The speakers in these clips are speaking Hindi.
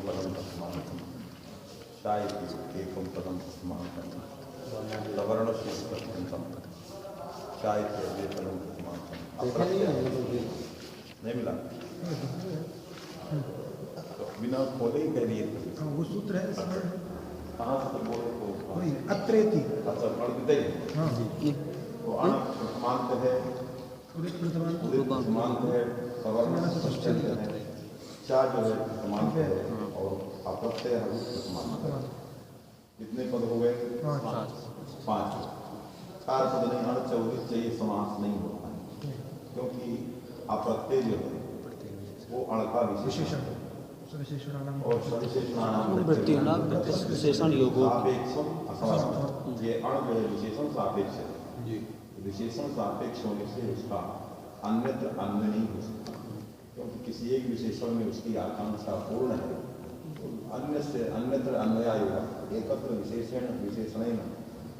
पदम तस्मात् शायति एकम पदम तस्मात् सवर्णस्य स्पर्शं शायति अद्वैतम तस्मात् नहीं मिला तो बिना खोले ही कह दिए वो सूत्र है इसमें। कहाँ से बोले तो वही अत्रेति। अच्छा पढ़ देते हैं। हाँ तो अण प्रथमांत है, उदित प्रथमांत है, सवर्ण स्पष्टंत है, चा जो है प्रथमांत है और अप्रत्यय है प्रथमांत है। कितने पद हो गए? 5। 4 पद नहीं, अण चौदित चाहिए समास नहीं होता है क्योंकि अप्रत्यय जो है वो अण का विशेषण है और विशेषण योग सापेक्षम असमर्थम। ये अण जो है विशेषण सापेक्ष है, विशेषण सापेक्ष होने से उसका अन्यत्र अन्य नहीं हो सकता क्योंकि किसी एक विशेषण में उसकी आकांक्षा पूर्ण है तो अन्य से अन्यत्र अन्वय होगा। एकत्र विशेषण विशेषणेन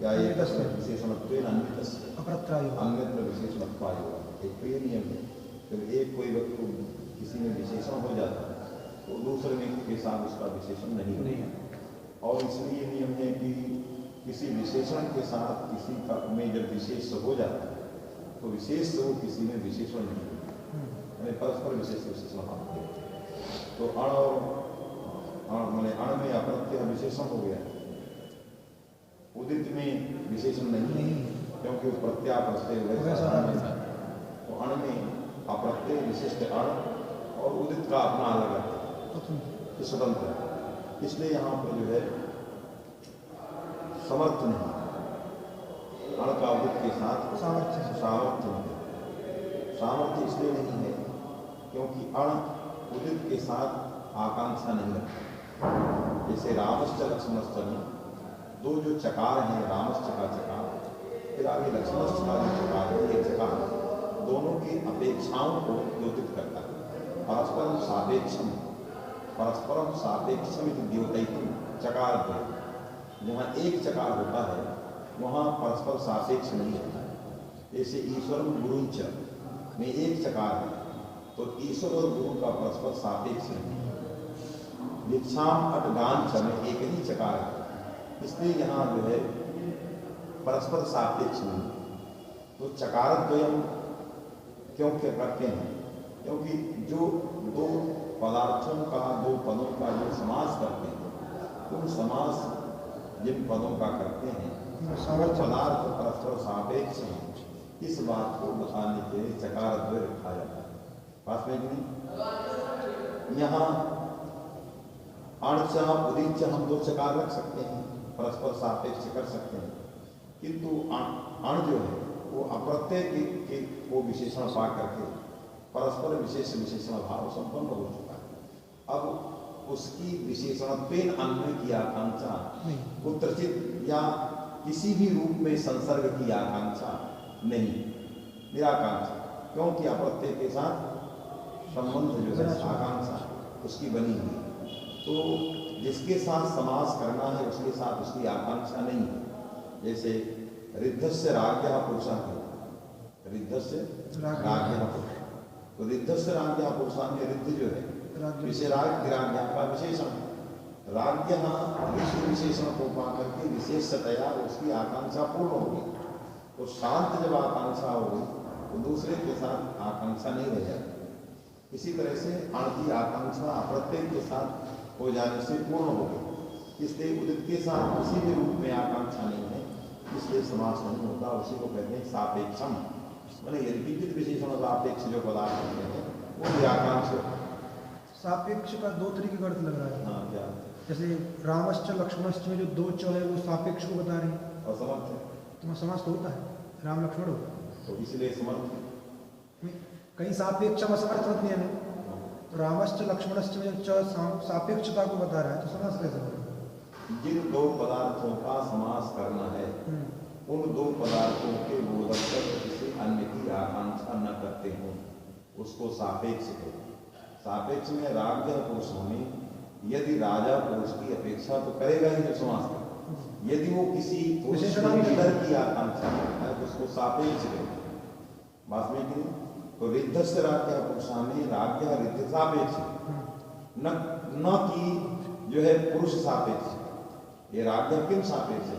या एकत्र विशेषणत्वेन अन्यत्र विशेषणत्वाय होगा। एक प्रिय नियम है, जब एक कोई वस्तु किसी में विशेषण हो जाता है तो दूसरे में के साथ उसका विशेषण नहीं होता। और इसलिए नियम है कि किसी विशेषण के साथ किसी का में जब विशेष हो जाता है तो विशेष वो किसी में विशेषण नहीं होता, यानी परस्पर विशेष विशेषण होते हैं। तो अण और मैंने अण में अप्रत्यय विशेषण हो गया, उदित में विशेषण नहीं क्योंकि वो प्रत्यय तो अण में अप्रत्यय विशिष्ट अण और उदित का अपना अलग है तो स्वतंत्र है। इसलिए यहाँ पर जो है समर्थ नहीं, अण का उदित के साथ सामर्थ्य नहीं। सामर्थ्य इसलिए नहीं है क्योंकि अण उदित के साथ आकांक्षा नहीं रखता। जैसे रामश्च लक्ष्मणश्च में 2 जो चकार हैं, रामश्च का चकार फिर आगे लक्ष्मणश्च का जो चकार है, ये चकार दोनों की अपेक्षाओं को द्योतित करता है। परस्परम सापेक्षम, परस्परम सापेक्षम द्योतयितुम चकार द्वय। जहाँ एक चकार होता है वहाँ परस्पर सापेक्ष नहीं होता है। जैसे ईश्वरम गुरुंच में एक चकार है तो ईश्वर और गुरु का परस्पर सापेक्ष नहीं है। भिक्षाम अटगांच में एक ही चकार है, इसलिए यहाँ जो है परस्पर सापेक्ष नहीं। तो चकार द्वयम क्यों क्या करते हैं? क्योंकि जो 2 पदार्थों का 2 पदों का जो समास करते हैं उन समास जिन पदों का करते हैं पदार्थ परस्पर सापेक्ष हैं, इस बात को बताने के लिए चकार द्वय रखा जाता है। पास में नहीं यहाँ अणच उदिच हम 2 चकार रख सकते हैं, परस्पर सापेक्ष कर सकते हैं, किंतु अण जो है वो अप्रत्यय के को विशेषण पा करके परस्पर विशेष विशेषण भाव संपन्न हो चुका है। अब उसकी विशेषणत्वेन अन्वय की आकांक्षा कुत्रचित या किसी भी रूप में संसर्ग की आकांक्षा नहीं, निराकांक्षा, क्योंकि अप्रत्यय के साथ संबंध जो है आकांक्षा उसकी बनी हुई। तो जिसके साथ समास करना है उसके साथ उसकी आकांक्षा नहीं है। जैसे रिद्धस्य राज्ञः पुरुषः है, रिद्धस्य राज्ञः पुरुष, तो रिद्धस्य राज्ञः पुरुषः में रिद्ध जो है विशेषराज्ञा का विशेषण, राज्ञः विशेषण को पा करके विशेषतया उसकी आकांक्षा पूर्ण होगी। तो शांत जब आकांक्षा होगी तो दूसरे के साथ आकांक्षा नहीं रह जाती। इसी तरह से अण की आकांक्षा अप्रत्यय के साथ हो जाने से पूर्ण होगी, इसलिए उदित के साथ किसी भी रूप में आकांक्षा नहीं है, इसलिए समास नहीं होता। उसी को कहते हैं सापेक्षम, मैंने यदि विशेषण सापेक्ष जो पदार्थ होते हैं वो भी आकांक्ष। सापेक्ष का 2 तरीके का अर्थ लग रहा है। हाँ क्या? जैसे रामश्च लक्ष्मणश्च में जो 2 च है वो सापेक्ष को बता रही है और समर्थ है तो समास तो होता है, राम लक्ष्मण हो तो इसलिए समर्थ है। कहीं सापेक्षम असमर्थ नियम है तो रामश्च लक्ष्मणश्च में जो च सापेक्षता को बता रहा है तो समास कैसे होगा? जिन 2 पदार्थों का समास करना है उन 2 पदार्थों के बोधक किसी अन्य की आकांक्षा न करते हो उसको सापेक्ष कहते हैं। सापेक्ष में राज्ञ पुरुषों में यदि राजा पुरुष की अपेक्षा तो करेगा ही जब समास कर, यदि वो किसी पुरुष की आकांक्षा करता है तो उसको सापेक्ष कहते हैं। बात में कि तो रिद्धस्य राज्ञः पुरुषा में राज्ञः रिद्ध सापेक्ष न कि जो है पुरुष सापेक्ष, ये राज्ञा किम सापेक्ष है?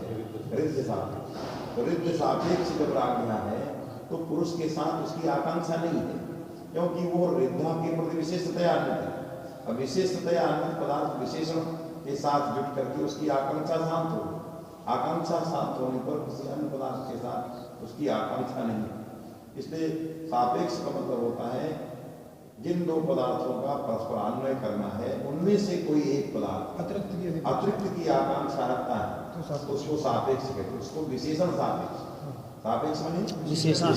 रिद्ध सापेक्ष। तो रिद्ध सापेक्ष जब राज्ञा है तो पुरुष के साथ उसकी आकांक्षा नहीं है, क्योंकि वो रिद्धा के प्रति विशेषतया अन्वित है। अब विशेषतया अन्वित पदार्थ विशेषण के साथ जुट करके उसकी आकांक्षा शांत हो, आकांक्षा शांत होने पर किसी अन्य पदार्थ के साथ उसकी आकांक्षा नहीं है। इसलिए सापेक्ष का मतलब होता है जिन दो पदार्थों का परस्पर अन्वय करना है उनमें से कोई एक पदार्थ अतिरिक्त की आकांक्षा रखता है तो उसको सापेक्ष कहते हैं, उसको विशेषण सापेक्ष। सापेक्ष माने विशेषण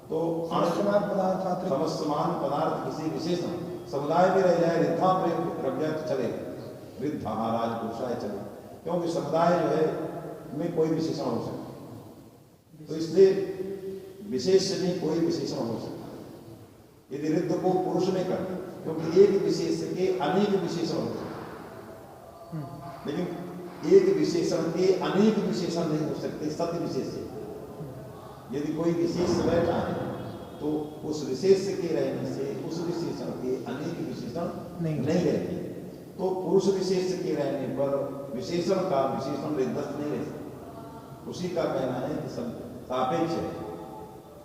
तो समसमान पदार्थ किसी विशेषण समुदाय में रह जाए, रिद्धा प्रज्ञा चले, रिद्धा राजपुरुषाय चले, क्योंकि समुदाय जो है में कोई विशेषण हो सकता, तो इसलिए विशेष में कोई विशेषण हो सकता। यदि रिद्ध को पुरुष में करते, क्योंकि एक विशेष के अनेक विशेषण होते हैं, लेकिन एक विशेषण के अनेक विशेषण नहीं हो सकते सत्य विशेष से। यदि कोई विशेष बैठा है तो उस विशेष के रहने से उस विशेषण के अनेक विशेषण नहीं रहते, तो पुरुष विशेष के रहने पर विशेषण का विशेषण रिद्धस्थ नहीं रह सकता। उसी का कहना है कि सब सापेक्ष है,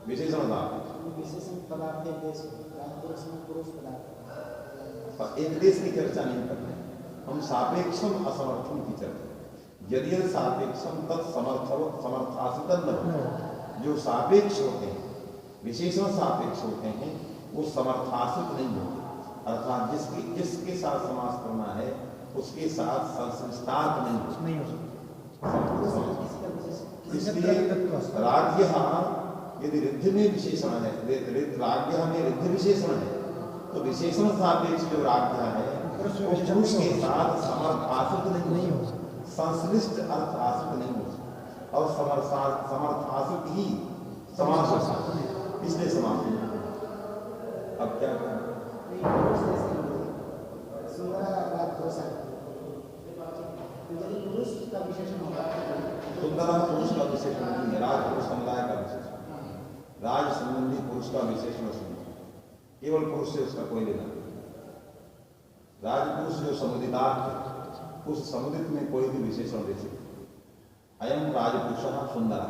विशेषण सापेक्ष। विशेषण पदार्थ एक देश में पुरुष पदार्थ एक देश की चर्चा नहीं करते हम, सापेक्षम असमर्थम की चर्चा। यदि सापेक्षम तत्समर्थासित जो सापेक्ष होते हैं, विशेषण सापेक्ष होते हैं, वो समर्थासित नहीं होते, अर्थात जिसके साथ समास करना है उसके साथ संस्कृतार्थ नहीं हो सकता। इसलिए राज्य यदि रिद्ध में विशेषण है, राज्ञ में रिद्ध विशेषण है, तो विशेषण सापेक्ष जो राज्ञ है वो पुरुष के साथ समर्थासित नहीं हो, संश्लिष्ट अर्थ आसित नहीं हो, और समर्थासित ही समास हो सकता है, इसलिए समास नहीं। अब क्या करें? सुंदरा पुरुष का विशेषण नहीं है, राजपुरुष समुदाय का विशेषण, राज संबंधी पुरुष का विशेषण सुंदर, केवल पुरुष से उसका कोई लेना नहीं। राजपुरुष जो समुदितार्थ, उस समुदित में कोई भी विशेषण दे सकते। अयम राजपुरुषः सुंदर,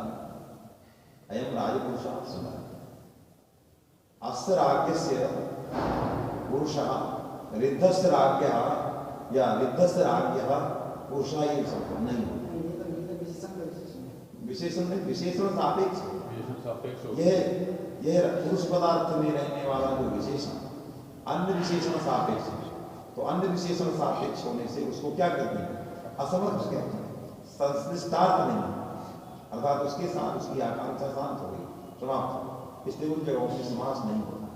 अयम राजपुरुषः सुंदर, अस्य राज्ञस्य पुरुषः रिद्धस्य राज्ञः या रिद्धस्य राज्ञः पुरुषः, ये सब नहीं है। विशेषण नहीं, विशेषण सापेक्ष। यह पुरुष पदार्थ में रहने वाला जो विशेषण, अन्य विशेषण सापेक्ष है, तो अन्य विशेषण सापेक्ष होने से उसको क्या कहते हैं? असमर्थ कहते हैं, संश्लिष्टार्थ नहीं, अर्थात उसके साथ उसकी आकांक्षा शांत हो गई, समाप्त। इसलिए उन जगहों में समास नहीं होता।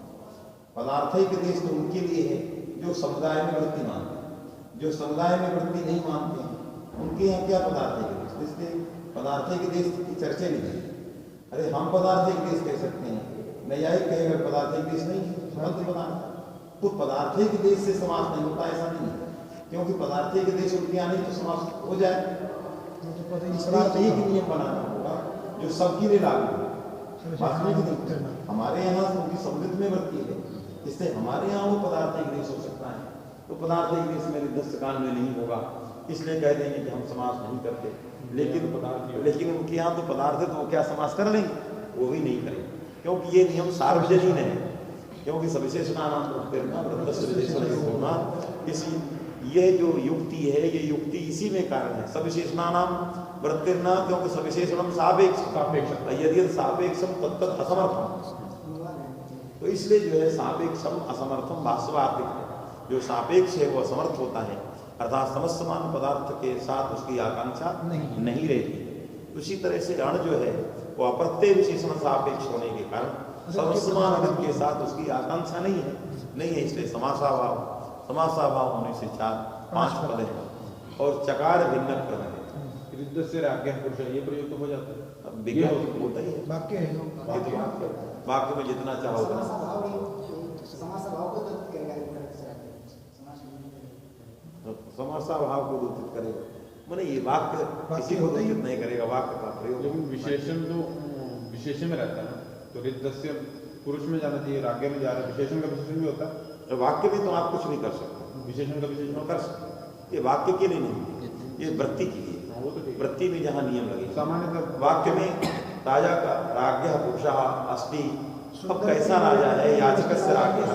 पदार्थिक देश तो उनके लिए है जो समुदाय में वृत्ति मानते हैं, जो समुदाय में वृत्ति नहीं मानते हैं उनके यहाँ क्या पदार्थिक देश, इसलिए पदार्थिक देश की चर्चा नहीं है। अरे हम पदार्थिक देश कह सकते हैं, न्यायिक कहेगा पदार्थिक देश नहीं है, पदार्थ, तो पदार्थिक देश से समास नहीं होता, ऐसा नहीं है, क्योंकि पदार्थिक देश उनके यहाँ नहीं तो समास हो जाए। एक नियम बनाना होगा जो सबके लिए लागू हो, हमारे यहाँ उनकी समुद्र में वृत्ति है, इससे हमारे यहाँ वो पदार्थिक देश हो सकता है, तो पदार्थिक देश में रिद्धस्थ काल में नहीं होगा, इसलिए कह देंगे कि हम समास नहीं करते। लेकिन उनके यहाँ तो पदार्थ है, तो वो क्या समास कर लेंगे? वो भी नहीं करेंगे, क्योंकि ये नियम सार्वजनीन है, क्योंकि सविशेषणानाम होना। इसी ये जो युक्ति है, ये युक्ति इसी में कारण है, सविशेषणानाम वृत्तिर्न, क्योंकि सविशेषणम सापेक्ष, यदि सापेक्षम तत्तत् असमर्थम, तो इसलिए जो है सापेक्षम असमर्थम भाष्यवार्तिक है, जो सापेक्ष है वो असमर्थ होता है, अर्थात समसमान पदार्थ के साथ उसकी आकांक्षा नहीं रहती। उसी तरह से अण जो है वो अप्रत्यय विशेषण सापेक्ष होने के कारण समसमान अण के साथ उसकी आकांक्षा नहीं है, इसलिए समासाभाव होने से 4-5 पद है, और चकार भिन्न क्रम है। रिद्ध से राज्ञ पुरुष, ये प्रयोग तो हो जाता है, होता ही है, वाक्य में जितना चाहो समासा भाव को दूषित करेगा, मैंने ये वाक्य किसी को दूषित नहीं करेगा, वाक्य का प्रयोग। लेकिन विशेषण तो विशेषण में रहता है ना, तो रिद्धस्य पुरुष में जाना चाहिए, राज्ञ में जा रहा है, विशेषण का विशेषण भी होता है। वाक्य में तो आप कुछ नहीं कर सकते, विशेषण का विशेषण कर सकते, ये वाक्य के लिए नहीं, ये वृत्ति के लिए। वो तो ठीक है। वृत्ति में जहाँ नियम लगे, सामान्यतः वाक्य में राजा का राज्ञः पुरुषः अस्ति, अब कैसा राजा है, याचकस्य राज्ञः,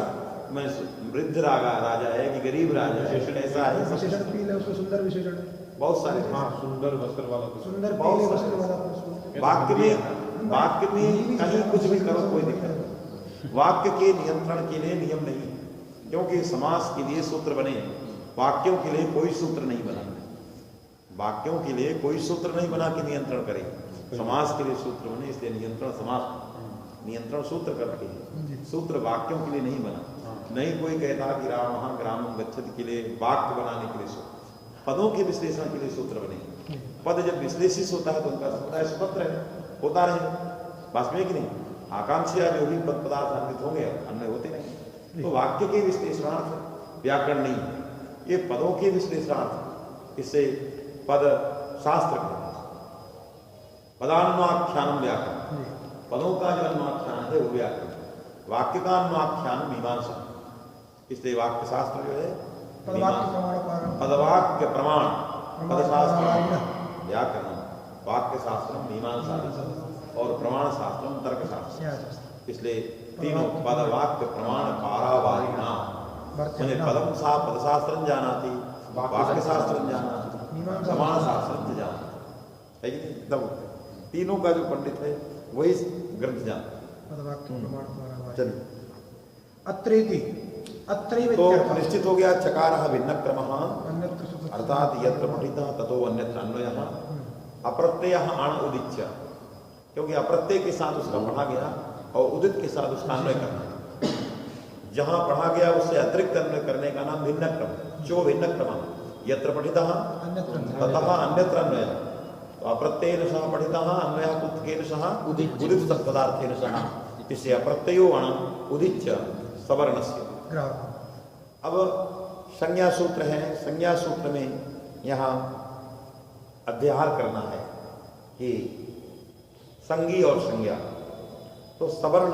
मैं वृद्ध राजा है कि गरीब राजा है, कैसा है, सब विशेषण पीले उसको सुंदर विशेषण है। बहुत सारे हैं। हाँ, सुंदर वस्त्र वाला पुरुष। सुंदर बहुत पीले सारे। वस्त्र वाला पुरुष। वाक्य में कहीं कुछ भी करो कोई दिक्कत नहीं। वाक्य के नियंत्रण के लिए नियम नहीं, क्योंकि समास के लिए सूत्र बने हैं, वाक्यों के लिए कोई सूत्र नहीं बना। वाक्यों के लिए कोई सूत्र नहीं बना कि नियंत्रण करे, समास के लिए सूत्र बने, इसलिए नियंत्रण समास, नियंत्रण सूत्र करके है, सूत्र वाक्यों के लिए नहीं बना। नहीं कोई कहता कि रामः ग्रामं गच्छति के लिए वाक्य बनाने के लिए सूत्र, पदों के विश्लेषण के लिए सूत्र बने। पद जब विश्लेषित होता है तो उनका समुदाय स्वतंत्र है, होता रहे, वास्तव में कि नहीं, आकांक्षा जो भी पद पदार्थ अन्वित होंगे, अन्य होते नहीं। तो वाक्य के विश्लेषणार्थ व्याकरण नहीं है, ये पदों के विश्लेषणार्थ, इससे पद शास्त्र कहते हैं। पदान्वाख्यान व्याकरण, पदों का जो अन्वाख्यान है वो व्याकरण, वाक्य का अन्वाख्यान मीमांसा, इसलिए वाक्य शास्त्र जो है पदवाक्य प्रमाण, पदशास्त्र व्याकरण, वाक्य शास्त्र मीमांसा और प्रमाण शास्त्र तर्कशास्त्र, इसलिए तीनों पद वाक्य प्रमाण पारावारिणा, मैंने पदम सा पदशास्त्रं जानाति, वाक्य शास्त्रं जानाति, प्रमाण शास्त्रं जानाति, है कि नहीं? तब तीनों का जो पंडित है वही ग्रंथ जानता है। चलिए, अत्रेति अत्रैव तो इत्यर्थः। निश्चित हो गया चकारः भिन्न क्रमः, अन्यत्र सुपथ्यते। अर्थात यत्र पठितः ततो अन्यत्र अन्वयः, अप्रत्ययः अण उदिच्य, क्योंकि अप्रत्यय के साथ उसका पढ़ा गया और उदित के साथ उसका अन्वय करना है। जहाँ पढ़ा गया उससे अतिरिक्त अन्वय करने का नाम भिन्न क्रम, जो भिन्न क्रम, यत्र पठितः ततः अन्यत्र अन्वयः, तो अप्रत्ययेन सह पठितः अन्वयः कुत्केन सह उदित पदार्थेन सह, इससे अप्रत्ययो अण उदिच्य सवर्णस्य। अब संज्ञा सूत्र है, संज्ञा सूत्र में यहाँ अध्याहार करना है कि संज्ञी और संज्ञा, तो सवर्ण,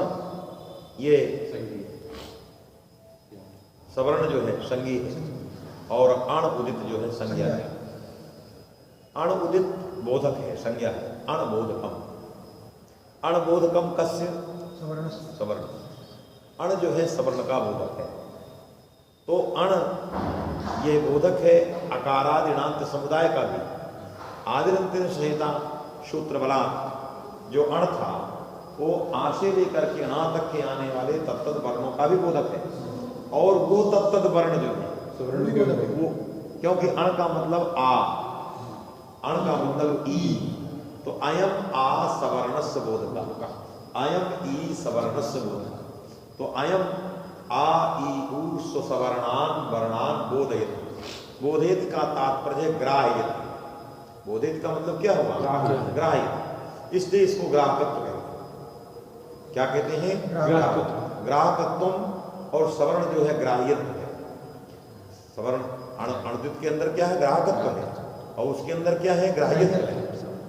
ये सवर्ण जो है संज्ञी है और अण उदित जो है संज्ञा है। अण उदित बोधक है, संज्ञा है, अण बोधकम, अण बोधकम कस्य सवर्ण, अण जो है सवर्ण का बोधक है। तो अण ये बोधक है अकारादिणांत समुदाय का भी, आदिरंतिन संहिता सूत्र बला जो अण था वो आ से लेकर के अणा तक के आने वाले तत्त वर्णों का भी बोधक है, और वो तत्त वर्ण जो है वो, क्योंकि अण का मतलब आ, अण का मतलब ई, तो अयम आ सवर्णस्य बोधक, अयम ई सवर्णस्य बोधक, तो अयम आ ई उ स्वसवर्णान वर्णान बोधयति, बोधयति का तात्पर्य ग्राह्यति, बोधयति का मतलब क्या हुआ, ग्राह्य, इसलिए इसको ग्राहकत्व कहते हैं। क्या कहते हैं, ग्राहकत्व, और सवर्ण जो है ग्राह्यत्व है। सवर्ण अणुदित के अंदर क्या है, ग्राहकत्व है, और उसके अंदर क्या है, ग्राह्यत्व है।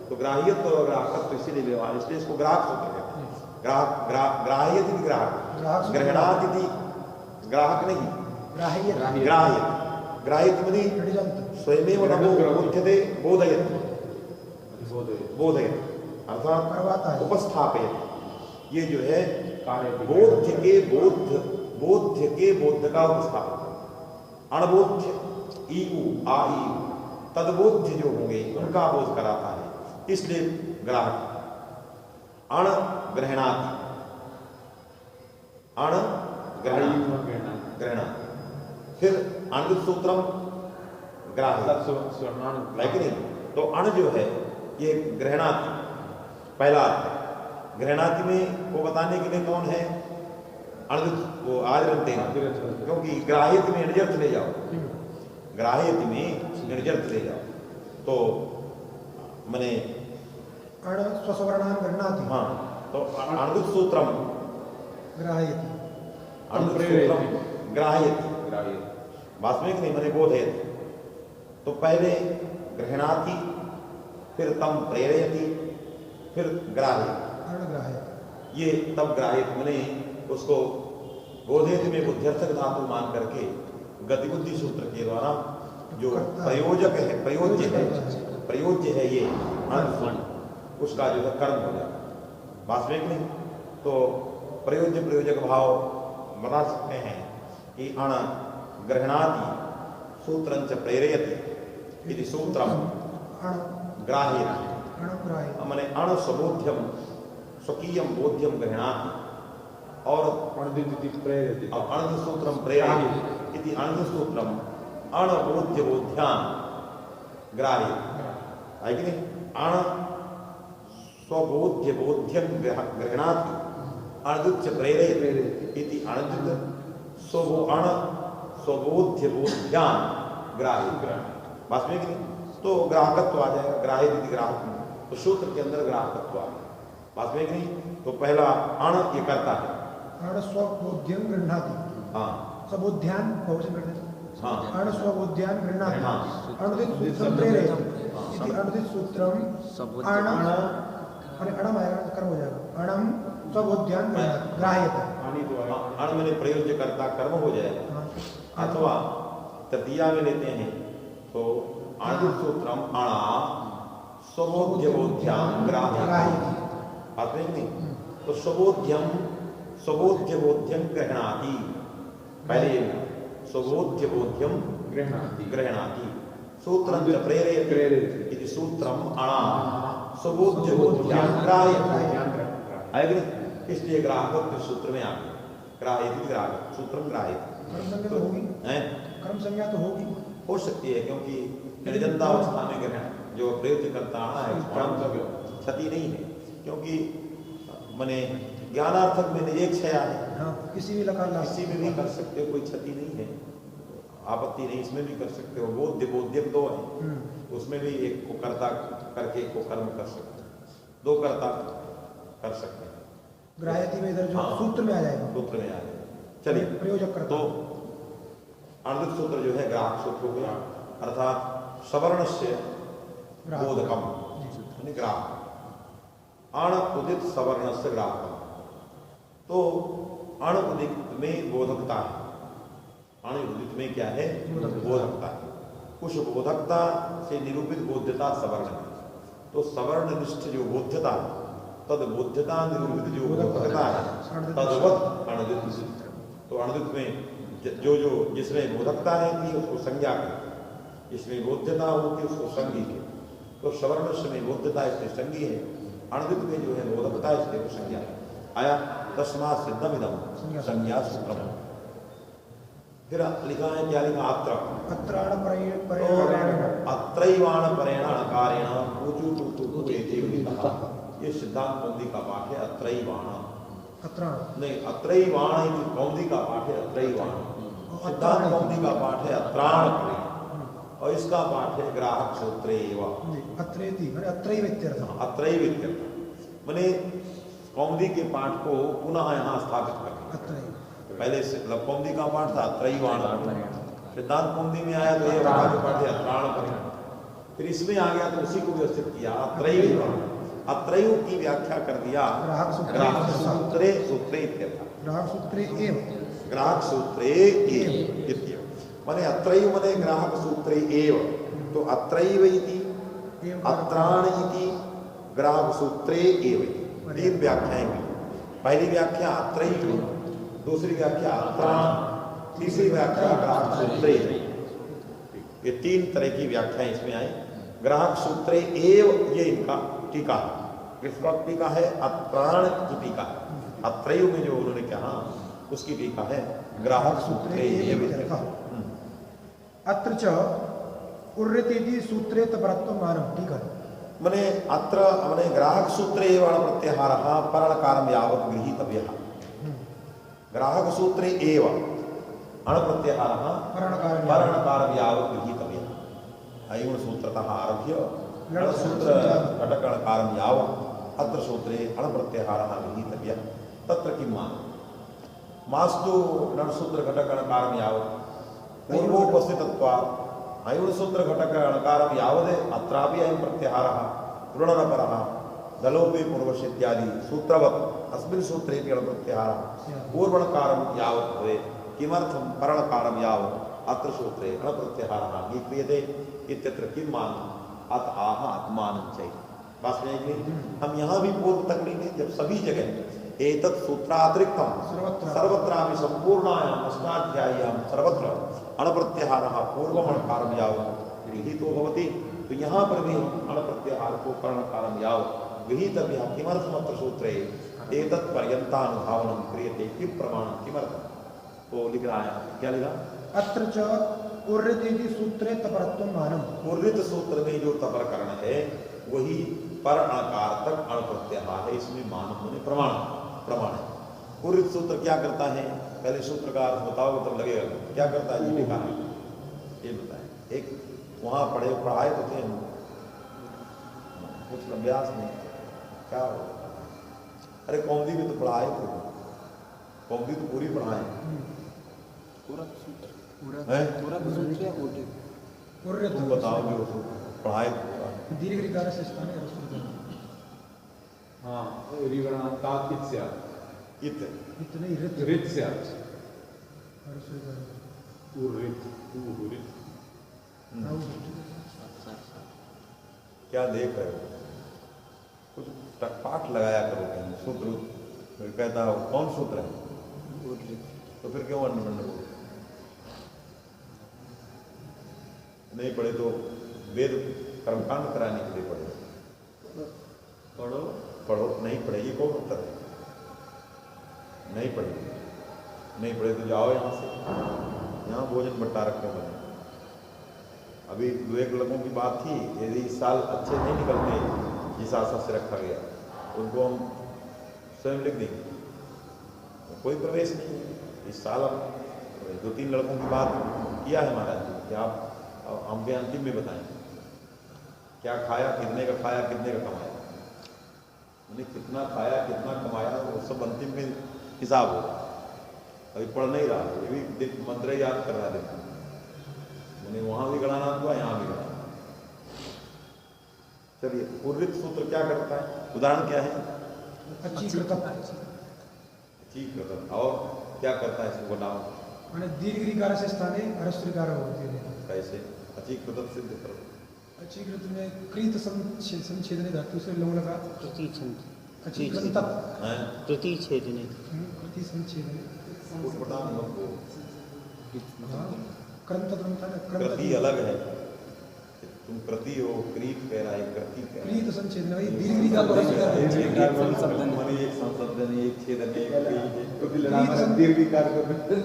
तो ग्राह्यत्व और ग्राहकत्व इसीलिए व्यवहार, इसलिए इसको ग्राहक सूत्र कहते हैं। ग्राह्यति ग्राहक, ग्रहणाति ग्राहक नहीं, ग्राह्य, ग्राह्यति स्वयमेव नमो बोध्यते बोधयति, बोधयति अर्थात उपस्थापयति, ये जो है बोध्य के बोध्य का उपस्थापन, अणबोध्य ई उ आ ई तदबोध्य जो होंगे उनका बोध कराता है, इसलिए ग्राहक। अण ग्रहणाति, अण ग्रहणाति, फिर अणुदित सूत्रम ग्राह्य, है कि नहीं? तो अण जो है ये ग्रहणाति पहला अर्थ है। ग्रहणाति में को बताने के लिए कौन है, अणुदित, वो आदिरंतेन, क्योंकि ग्राह्यति में निर्जर्थ ले जाओ, ग्राह्यति में निर्जर्थ ले जाओ, तो मैंने अण स्वसवर्णान गृह्णाति, हाँ, तो अणुदित सूत्रम ग्राह्यति, अणुदित सूत्रम ग्राह्यति, वास्तविक नहीं मैंने बोधयति, तो पहले ग्रहणाति, फिर तम प्रेरयति, फिर ग्राह्य, ये तब ग्राह्य मैंने उसको बोधयति में बुद्ध्यर्थक धातु मान करके गतिबुद्धि सूत्र के द्वारा जो प्रयोजक है, प्रयोज्य है ये अण, उसका जो है कर्म हो जाएगा। वास्तविक नहीं तो प्रयोज्य प्रयोजक भाव बता सकते हैं कि अण ग्रहणाति सूत्रं च प्रेरयति यदि सूत्रम ग्राह्यति माने अण स्वबोध्यम स्वकीयम बोध्यम गृह्णाति और अणदिति प्रेरयति अणदि सूत्रम प्रेरयति इति अणदि सूत्रम अणबोध्य बोध्यान ग्राह्यति है कि नहीं। अण स्वबोध्य बोध्यम गृह्णाति अणदुच्च प्रेरयति इति अणदित स्वबो अण स्वबोध्य बोध्यान ग्राह्यति। वास्तविक नहीं तो ग्राहकत्व आ जाएगा, ग्राह्य यदि ग्राहक नहीं तो सूत्र के अंदर ग्राहकत्व आ गया। वास्तविक नहीं तो पहला अण ये करता है, अण स्वबोध्यं गृह्णाति, हाँ स्वबोध्यान बहुवचन कर देते, हाँ अण स्वबोध्यान गृह्णाति, हाँ। अणुदित सूत्रम प्रेरयति इति अणुदित सूत्रम अण और अणम आएगा तो कर्म हो जाएगा, अणम स्वबोध्यान गृह्णाति ग्राह्यते, अण मैंने प्रयोज्य करता कर्म हो जाएगा। अथवा तृतीया में लेते हैं तो अणुदित सूत्रम अणा स्वबोध्य बोध्याम ग्राह्यति। वास्तविक नहीं तो स्वबोध्यम स्वबोध्य बोध्यम गृह्णाति, पहले स्वबोध्य बोध्यम गृह्णाति सूत्रं च प्रेरयति इति सूत्रम अणा स्वबोध्य बोध्यम ग्राह्यति। इसलिए ग्राहकत्व सूत्र में आ गया, ग्राह्यति ग्राहक सूत्रम ग्राह्यति। कर्म संज्ञा तो होगी, कर्म संज्ञा तो होगी, हो सकती है क्योंकि निर्जनतावस्था में ग्रहण जो प्रयुक्त करता है क्षति नहीं है, क्योंकि मने ज्ञानार्थक में निजे क्षया है। हाँ, किसी भी लकार ला किसी में भी कर सकते हो, कोई क्षति नहीं है, आपत्ति नहीं, इसमें भी कर सकते हो। बोध्य बोध्यम दो है, उसमें भी एक को कर्ता करके एक को कर्म कर सकते हैं, दो कर्ता कर सकते हैं। ग्राह्यति में इधर जो सूत्र में आ जाएगा, सूत्र में आ जाएगा। चलिए प्रयोजक करता तो अणुदित सूत्र जो है ग्राहक सूत्र हो गया, अर्थात सवर्णस्य बोधकम यानी ग्राहक, अण उदित सवर्णस्य ग्राहकम। तो अण उदित में बोधकता है, अण उदित में क्या है बोधकता है। उस बोधकता से निरूपित बोध्यता सवर्ण है, तो सवर्णनिष्ठ जो बोध्यता है तद बोध्यता निरूपित जो बोधकता है तद्वत अणुदित। तो अणुदित में जो जो जिसमें बोधकता रहती है उसको संज्ञा करें, जिसमें बोध्यता होती है उसको संज्ञी के। तो सवर्ण में बोध्यता इसलिए संज्ञी है, अणुदित में जो है बोधकता इसलिए वो संज्ञा आया। तस्मात् सिद्धम इदम संज्ञा सूत्रम। फिर लिखा है क्या लिखा अत्र अत्रैवाण परेण अणकारेण ऊचू टू एति लिखा। ये सिद्धांत कौमुदी का पाठ है अत्रैवाण, नहीं अत्रैवाण कौमुदी का पाठ है अत्रैवाण, सिद्धांत कौमुदी का पाठ है अत्राण और इसका पाठ है ग्राहक सूत्रे अत्रैव माने कौमुदी के पाठ को पुनः यहाँ स्थापित करना। पहले से कौमुदी का पाठ था अत्रैवाण, सिद्धांत कौमुदी में आया तो ये पाठ है अत्राण, फिर इसमें आ गया तो उसी को व्यवस्थित किया अत्रैव। अत्रैव की व्याख्या कर दिया ग्राहक सूत्रे सूत्रे ग्राहक सूत्रे एव, ग्राहक सूत्रे एव माने अत्रैव माने ग्राहक सूत्रे एव। तो अत्रैव इति अत्राण इति ग्राहक सूत्रे एव, तीन व्याख्याएं हुई। पहली व्याख्या अत्रैव, दूसरी व्याख्या अत्राण, तीसरी व्याख्या ग्राहक सूत्रे। ये तीन तरह की व्याख्याएं इसमें आई। ग्राहक सूत्रे एव ये इनका टीका है, किसका टीका है अत्राण की टीका है। अत्रैव में जो उन्होंने कहा उसकी टीका है ग्राहक सूत्रे एव। अत्र च उर्रतेति सूत्रे तपरत्व मानव, ठीक है। मने अत्र मने ग्राहक सूत्रे एव अण प्रत्याहारः परणकारं यावत् गृहीतव्यः। ग्राहक सूत्रे एव अण प्रत्याहारः परणकारं यावत् गृहीतव्यः। अयं सूत्रतः आरभ्य सूत्र घटकणकारं यावत् अत्र सूत्रे अण प्रत्याहारः गृहीतव्यः। तत्र किं मास्तु नणसूत्र घटकणकारं यावत् पूर्वोपस्थितत्वात् अयुणसूत्र घटकणकारं यावदे अत्रापि अयं प्रत्याहारः ऋणनपरः दलोपे पूर्वस्य इत्यादि सूत्रवत् अस्मिन् सूत्रे अण प्रत्याहारः पूर्वणकारं यावत् भवेत्। किमर्थं परणकारं यावत् अत्र सूत्रे अणप्रत्याहारः अंगीक्रियते इत्यत्र किं मानम् अत आह आत्मानं चैव। बात समझ में? हम यहाँ भी पूर्व तक लेंगे जब सभी जगह एतत् सूत्रातिरिक्तं सर्वत्रापि संपूर्णायाम् अष्टाध्याय्यां सर्वत्र अणप्रत्याहारः पूर्वमणकारं यावत् गृहीतो भवति, तो यहाँ पर भी हम अणप्रत्याहार को कर्णकारं यावत् गृहीतव्यः। किमर्थमत्र सूत्रे एतत् पर्यन्तानुधावनं क्रियते किं प्रमाणं किमर्थं? तो लिख रहा है, क्या लिखा? अत्र च उर्रित इति सूत्रे तपरत्वं मानम्। उर्रित सूत्र में जो तपर करण है वही पर अणकार तक अण प्रत्याहार है, इसमें मानव होने प्रमाण है। उर्रित सूत्र क्या करता है? पहले सूत्र का अर्थ बताओ तब लगेगा क्या करता है। ये लिखा है, ये बताए। एक वहाँ पढ़ाए तो थे हम, कुछ अभ्यास नहीं क्या हो। अरे कौमदी में तो पढ़ाए थे, कौमदी तो पूरी पढ़ाए तुम बताओ जो पढ़ाए दीर्घ ऋकार से स्थान है। हाँ रिवर्णांतात इत स्यात्। इतने ऋत स्यात्। उर्रित उर्रित। क्या देख रहे हो? कुछ पाठ लगाया करो कहीं सूत्र। फिर कहता हो कौन सूत्र है, तो फिर क्यों अन्न नहीं पढ़े तो वेद कर्मकांड कराने के लिए पढ़े। पढ़ो पढ़ो, नहीं पढ़े ये कौन उत्तर है? नहीं पढ़े, नहीं पढ़े तो जाओ यहाँ से, यहाँ भोजन बट्टा रखे बने। अभी दो एक लोगों की बात थी, यदि इस साल अच्छे नहीं निकलते जिस आशा से रखा गया उनको हम स्वयं लिख देंगे, कोई प्रवेश नहीं है इस साल। अब 2-3 लड़कों की बात किया है महाराज जी कि आप हम भी अंतिम में बताएं क्या खाया, कितने का खाया, कितने का कमाया। मैंने कितना खाया कितना कमाया वो सब अंतिम में हिसाब होगा। अभी पढ़ नहीं रहा, ये भी मंत्र याद कर रहा देखा मैंने, वहां भी गणाना हुआ यहाँ भी गणाना। चलिए उर्रित सूत्र क्या करता है, उदाहरण क्या है? अचीकृत। और क्या करता है इसको बताओ? मैंने दीर्घ ऋकार से स्थाने ह्रस्वकार होते हैं। कैसे? अचीकृत सिद्ध करो। अचीकृत में कृत संच्छेदने धातु से लोग लगा अचीकृत कृति छेदने कृति संच्छेदने कृति अलग है, तुम कृति हो, क्रीत कह रहा है, कृति कह रहा है। कृत संच्छेदन भाई दीर्घ ऋकार को माने एक संशोधन एक छेदन एक क्योंकि लड़ाई दीर्घ ऋकार को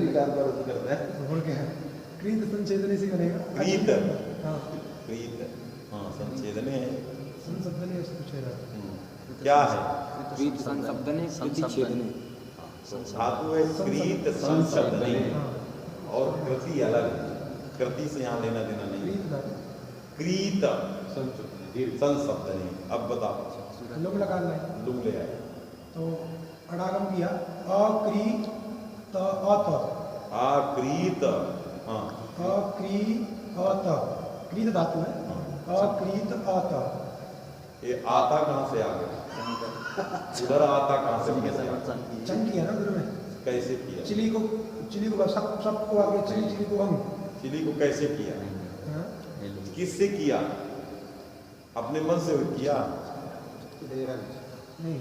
ऋकार पर अर्थ करता है। बोल के है कृत संच्छेदन से बनेगा क्रीत। हां क्रीत, हां संच्छेदने है, संशोधन है कुछ है क्या है? कृत संशोधने कृति छेदने। धातु है क्रीत संशोधने और कृति अलग है, कृति से यहाँ लेना देना नहीं। क्रीत संशोधने। अब बताओ लोग लगा लाए लुंग ले आए तो अडागम किया अक्रीत अत आक्रीत। हाँ अक्रीत क्रीत धातु है अक्रीत अत। ये आता कहाँ से आ गया? उधर आता कहाँ से गया? चंग किया ना उधर में। कैसे किया? चिली को सबको आगे चिली को हम चिली को कैसे किया? हाँ? किससे किया? अपने मन से किया नहीं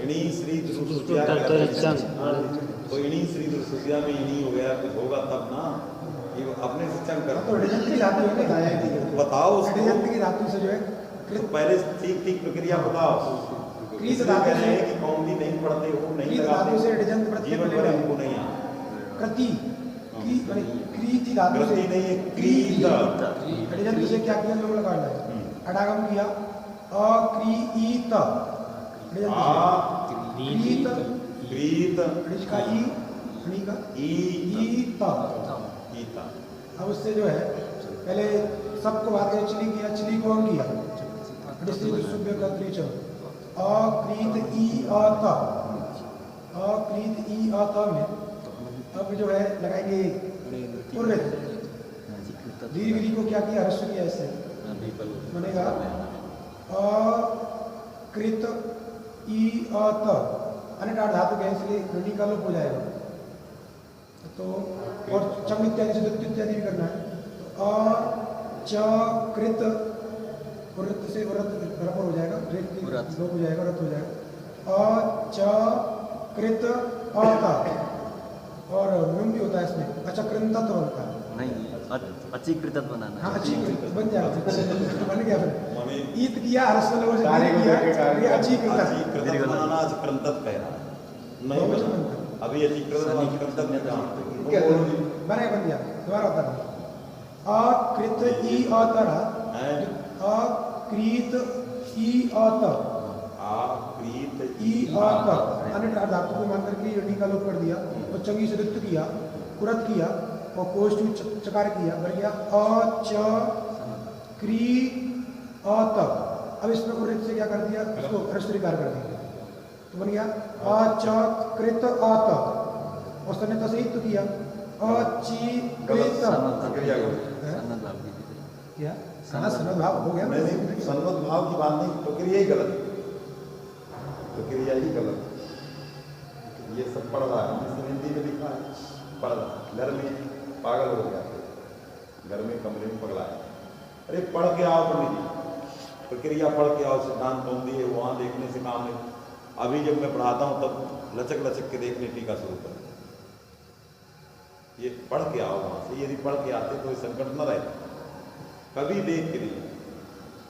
इणी श्री दुर्सुतिया तो इणी श्री दुर्सुतिया में इणी हो गया कुछ होगा तब ना, ये अपने से चंग कर तो ऋजंत की धातु है बताओ उसको। ऋजंत की धातु से जो है तो पहले ठीक प्रक्रिया बताओ। कृत धातु कह रहे हैं कि कौमदी नहीं पढ़ते हो, नहीं धातु से लगाते ऋजंत प्रत्यय जीवन भर हमको नहीं आता। कृति कृति धातु से कृति नहीं है क्रीत। ऋजंत से क्या किया लोग लगा लाए अडागम किया अक्रीत क्रीत क्रीत ऋज का ई णी का ईता। अब उससे जो है पहले सबको बात किया चिली किया, चिली को हम किया सुब्य का त्रिचम अक्रीत ई आता अक्रीत ई आता में अब जो है लगाएंगे उर्रित। दीर्घ री को क्या किया ह्रस्व किया, इससे बनेगा अकृत ई अत अनिटार धातु के इसलिए ऋणी का लोप हो जाएगा। तो और चंग इत्यादि से द्वित्व इत्यादि भी करना है। तो अ च कृत उरत से उरत बराबर हो जाएगा, लोप हो जाएगा, उरत हो जाएगा। अ च कृत अता और नुम भी होता है इसमें, अचकृत तो बनता है नहीं, अचीकृत बनाना। हाँ अचीकृत बन जाएगा, बन गया फिर। ईत किया हर्ष लोगों से कार्य को किया, लेके कार्य। ये अचीकृत अचीकृत बनाना अचकृत कह रहा है, नहीं बना अभी अचीकृत अचकृत में काम बन गया। दोबारा होता है अकृत ई अतर अकृत ई अतर आकृत ई अतर अन्य धातु को मान करके डी का लोप कर दिया और चंगी से द्वित्व किया, कुरत किया और कोष्ठ चकार किया, बन गया अ च क्री अत। अब इसमें उरित से क्या कर दिया, इसको हर्षरिकार कर दिया, तो बन गया अ च कृत अत और सन्निहित से तो किया अचीकृत क्या सनद भाव हो गया। नहीं सन्मत भाव की बात नहीं, प्रक्रिया ही गलत है, प्रक्रिया ही गलत है। ये सब पढ़ रहा है, जिसने हिंदी में लिखा है पढ़ रहा है, घर में पागल हो गया, घर में कमरे में पगला है। अरे पढ़ के आओ पंडित जी, प्रक्रिया पढ़ के आओ, सिद्धांत कौन दिए वहाँ देखने से काम नहीं। अभी जब मैं पढ़ाता हूँ तब लचक लचक के देखने टीका शुरू कर, ये पढ़ के आओ वहाँ से। यदि पढ़ के आते तो ये संकट न रहता, कभी देख के नहीं,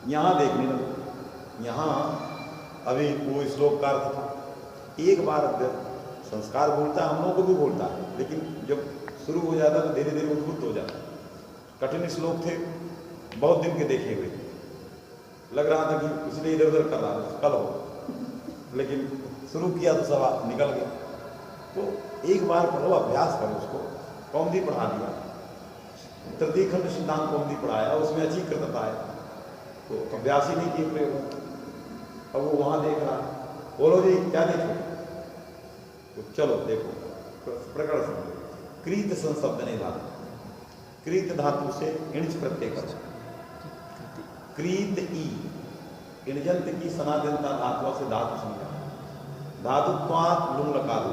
यहाँ देखने लगे। यहाँ अभी वो श्लोक का अर्थ था, एक बार संस्कार बोलता है, हम लोगों को भी बोलता है, लेकिन जब शुरू हो जाता तो धीरे धीरे उद्भुत हो जाता। कठिन श्लोक थे, बहुत दिन के देखे हुए, लग रहा था कि इसलिए इधर उधर कर रहा था, कल हो, लेकिन शुरू किया तो सब निकल गया। तो एक बार पढ़ो, अभ्यास करो उसको। कौमुदी पढ़ा दिया, तृतीय खंड सिद्धांत कौमुदी पढ़ाया, उसमें अचीकृतता है, तो अभ्यास ही नहीं किए प्रयोग। अब वो वहाँ देख रहा, बोलो जी क्या देखो, तो चलो देखो प्रकरण समझो। क्रीत संशब्द नहीं धातु, क्रीत धातु से इणच प्रत्यय करो, क्रीत ई इणजंत की सनातनता धातु से धातु समझा, धातुत्वात् लुंग लकार,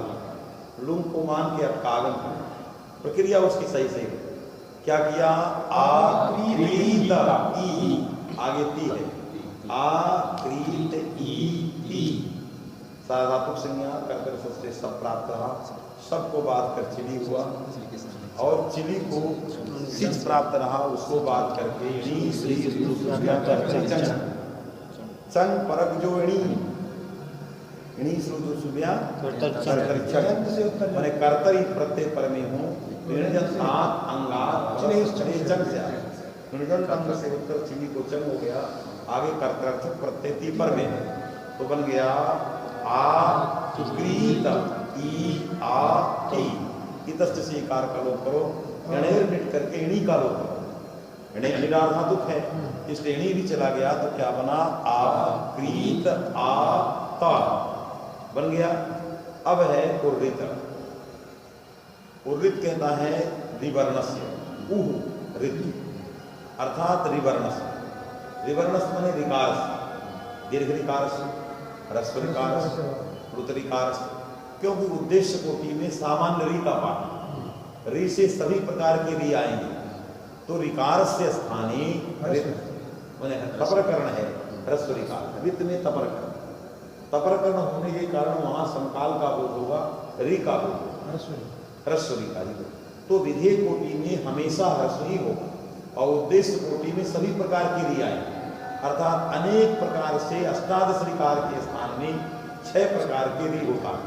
लुंग को मान के अटकागन करो, प्रक्रिया उसकी सही सही हो। क्या किया, आक्रीत ई, आगे ती है, आक्रीत ई, साधातुक संज्ञा कर सस्ते सब प्राप्त रहा, सबको बात कर चिली हुआ, और चिली को सिच प्राप्त रहा, उसको बात करके चंग परक जो इणी श्रुत सुब्या मैंने कर्तरी प्रत्यय पर में हूँ, अंगात चंग से अंग से उत्तर चिली को चंग हो गया, आगे कर्तर्थक प्रत्यय ती पर में, तो बन गया आक्रीत ई आ टी, इतस्त से इकार का लोप करो, अणेर मिट करके इणी का लोप करो, इणे अनिरार धातुक है, इसलिए इणी भी चला गया, तो क्या बना, आक्रीत आ ता बन गया। अब है उर्रित, उर्रित कहता है रिवर्णस्य, उह रित अर्थात रिवर्णस्य, रिवर्णस्य माने रिकारस्य, दीर्घ रिकारस्य, ह्रस्व रिकारस्य, प्लुत रिकारस्य, क्योंकि उद्देश्य कोटि में सामान्य री का पाठ, री से सभी प्रकार के री आएंगे, तो रिकार से स्थानी तपरकरण है, ह्रस्व रिकार, रित में तपरकरण, तपरकरण होने के कारण वहां समकाल का बोध होगा, री का बोध होगा, ह्रस्व रिकारी हो, तो विधेय कोटि में हमेशा ह्रस्व ही होगा, और उद्देश्य कोटि में सभी प्रकार की री आएंगे, अर्थात अनेक प्रकार से अष्टादश रिकार के स्थान में 6 प्रकार के री होता है।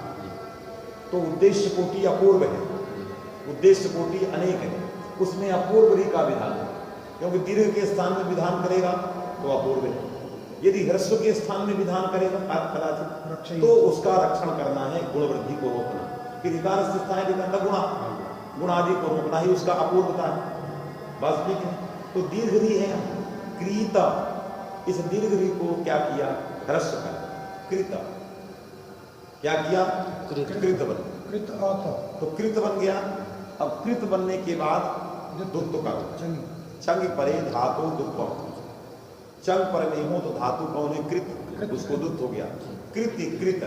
तो उद्देश्य कोटि अपूर्व है, उद्देश्य कोटि अनेक है, उसमें अपूर्व री का विधान है, क्योंकि दीर्घ के स्थान में विधान करेगा तो अपूर्व है, यदि ह्रस्व के स्थान में विधान करेगा कदाचित, तो उसका रक्षण करना है, गुण वृद्धि को रोकना, कि रिकार से स्थान विधान गुणा, गुणादि को रोकना ही उसका अपूर्वता है, बस ठीक है। तो दीर्घ री है क्रीता, इस दीर्घ री को क्या किया, ह्रस्व कर कृत, क्या किया, कृत बन, कृत तो कृत बन गया। अब कृत बनने के बाद दुत्व का चंग परे धातु दुत्व, चंग पर में हो तो धातु कौन है, कृत, उसको दुत्व हो गया, कृत कृत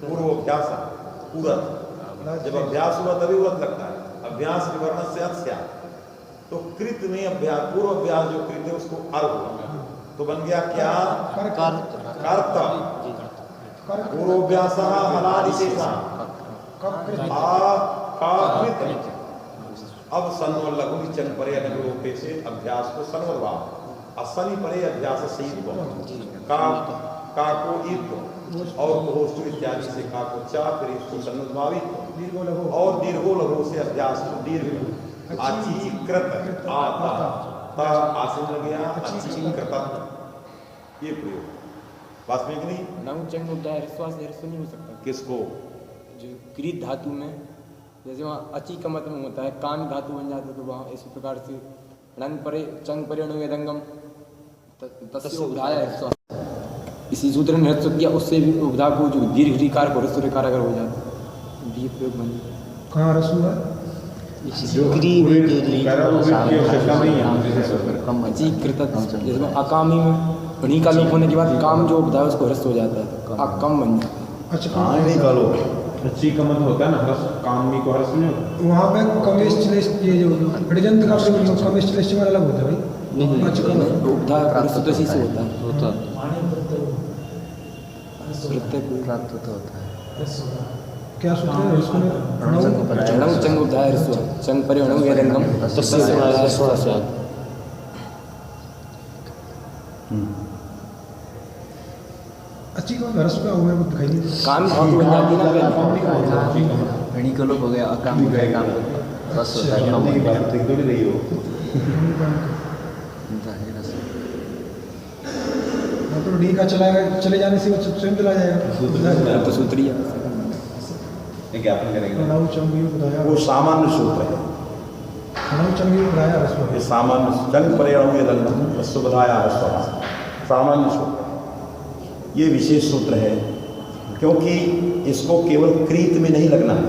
पूर्व अभ्यास उरत, जब अभ्यास हुआ तभी उरत लगता है, अभ्यास विवरण से अस्या, तो कृत में अभ्यास, पूर्व अभ्यास जो कृत है उसको अर्घ हुआ, तो बन गया क्या? कर्त। पूर्वोभ्यास हलादिशेषा अब सन्व लघु चन परे अनुरूपे से अभ्यास को सन्वरवा, असनि परे अभ्यास से का को ईद और होस्तु इत्यादि से का को चा, फिर इसको सन्वद्भावित और दीर्घो लघु से अभ्यास को दीर्घ अचीकृत आता आसन लग गया अचीकृत, ये प्रयोग वास्तविक नहीं। नंग चंग उदाय ह्रस्वास ह्रस्व नहीं हो सकता। किसको? जो कृत धातु में जैसे वहाँ अची का मतलब होता है कान धातु बन जाता है, तो वहाँ इस प्रकार से रंग परे चंग परे अणुवेदंगम तस्य उदाय ह्रस्वास, इसी सूत्र ने ह्रस्व किया, उससे भी उपधा को जो दीर्घ ऋकार को ह्रस्व ऋकार अगर हो जाता है ये प्रयोग बन जाता है। कहाँ ह्रस्व है? जैसे अकामी में उन्हीं का लोप होने के बाद काम जो उपधा है उसको ह्रस्व हो जाता है, अकम बन जाता है। अच्छा, नहीं का लोप अच्छी का मतलब होता है ना ह्रस्व, कामी को ह्रस्व नहीं होता। वहाँ पे कमेश श्लेष, ये जो हृदयंत का प्रयोग कमेश श्लेष में अलग होता है भाई। उपधा ह्रस्व से होता है, प्राप्त होता है। क्या सूत्र है इसमें? णं चंग उदाय ह्रस्व चंग परे अणुवेदंगम तस्य उदाय ह्रस्वास। अच्छी कौन ह्रस्व का मेरे को दिखाई नहीं दे। काम धातु बन जाती है ना घणी का लोप हो गया, अकाम हो गया, काम रस होता है, काम होता है। तो डी का चले जाने से वो स्वयं चला जाएगा, तो सूत्री है। ज्ञापन करेंगे प्रणव चंगी बताया, वो सामान्य सूत्र है। प्रणव चंगी बताया ह्रस्व ये सामान्य जंग पर्याणु ये रस्व बधाया ह्रस्व सामान्य सूत्र, ये विशेष सूत्र है क्योंकि इसको केवल क्रीत में नहीं लगना है,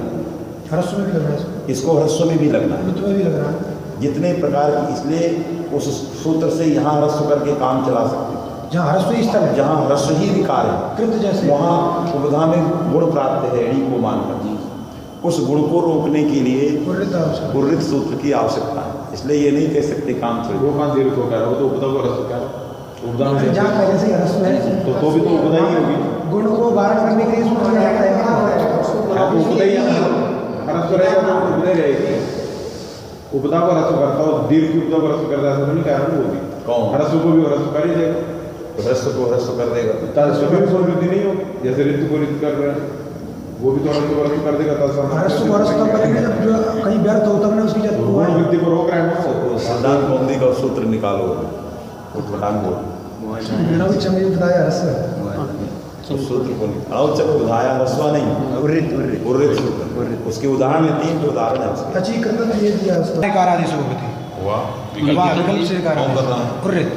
ह्रस्व में भी लग रहा है, इसको ह्रस्व में भी लगना है, ऋतु में भी लग रहा है। जितने प्रकार की, इसलिए उस सूत्र से यहाँ ह्रस्व करके काम चला सकते हैं। जहाँ ह्रस्व ही स्थल है, जहाँ ह्रस्व ही विकार है, कृत जैसे वहाँ उपधा में गुण प्राप्त है णी को मानकर, उस गुण को रोकने के लिए उर्रित सूत्र की आवश्यकता है। इसलिए ये नहीं कह सकते काम छोड़, वो कहाँ दीर्घ को कह रहा है, वो तो उपधा को ह्रस्व कह रहा है। उपधा में जहाँ पहले से ह्रस्व है तो भी तो उपधा ही होगी, गुण को बाहर करने के लिए सूत्र में आता है। उपधा ही ह्रस्व रहेगा तो उपधा रहेगी। उपधा को ह्रस्व करता हो, दीर्घ की उपधा को ह्रस्व करता है, तो नहीं कह रहा वो भी कौन? ह्रस्व को भी ह्रस्व कर ही देगा, ह्रस्व को ह्रस्व कर देगा, सभी में वृद्धि नहीं होगी। जैसे ऋतु को ऋतु कर रहे हैं, वो भी तो ह्रस्व को ह्रस्व कर देगा, ह्रस्व को ह्रस्व तब करेंगे जब जो कहीं व्यर्थ हो, तब ना उसकी जब गुण वृद्धि को रोक रहे हैं। सिद्धांत कौंदी का सूत्र निकालो, उठपटांग बोल प्रणव चंगी बताया ह्रस्व है। सूत्र को अणौचक उदाया ह्रस्व नहीं, उर्रित सूत्र, उसके उदाहरण में 3 उदाहरण है उसके। अच्छी कृत ये दिया उसको कारादि से होती हुआ विकल्प से कौन कर रहा है? उर्रित,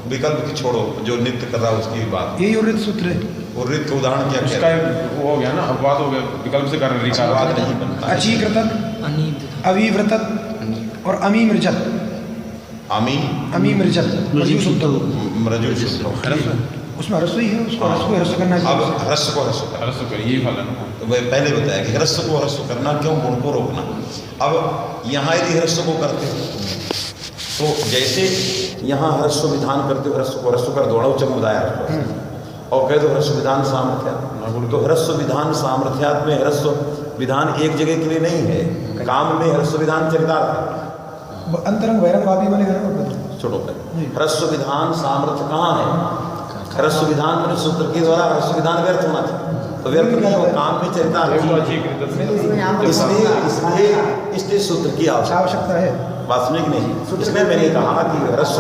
विकल्प की छोड़ो, जो नित्य कर रहा है उसकी बात। यही उर्रित सूत्र है। उर्रित का उदाहरण क्या उसका वो हो गया ना, अपवाद हो गया, विकल्प से कर रहे अपवाद नहीं बनता। अच्छी कृतक, अविव्रतक और अमीमृजत, अमीमृजत मृजु सूत्र, उसमें ह्रस्व ही है, उसको ह्रस्व करना है। अब ह्रस्व को ह्रस्व करना, ह्रस्व कर, यही फल है ना। तो वह पहले बताया कि ह्रस्व को ह्रस्व करना क्यों, गुण को रोकना। अब यहाँ यदि ह्रस्व को करते हो तो जैसे यहाँ ह्रस्व विधान करते हो, ह्रस्व को ह्रस्व कर दो, अणौचक उदाया और कह दो ह्रस्व विधान सामर्थ्यात, तो ह्रस्व विधान सामर्थ्यात में ह्रस्व विधान एक जगह के लिए नहीं है, काम में ह्रस्व विधान चरितार्थ है। अंतरंग बहिरंग वादी बनेगा ना, छोड़ो ह्रस्व विधान सामर्थ्य कहाँ है? ह्रस्व विधान में सूत्र के द्वारा ह्रस्व विधान व्यर्थ होना चाहिए, तो व्यर्थ नहीं हो, काम में चरितार्थ, इसलिए सूत्र की आवश्यकता है। वास्तविक नहीं, इसमें मैंने कहा कि ह्रस्व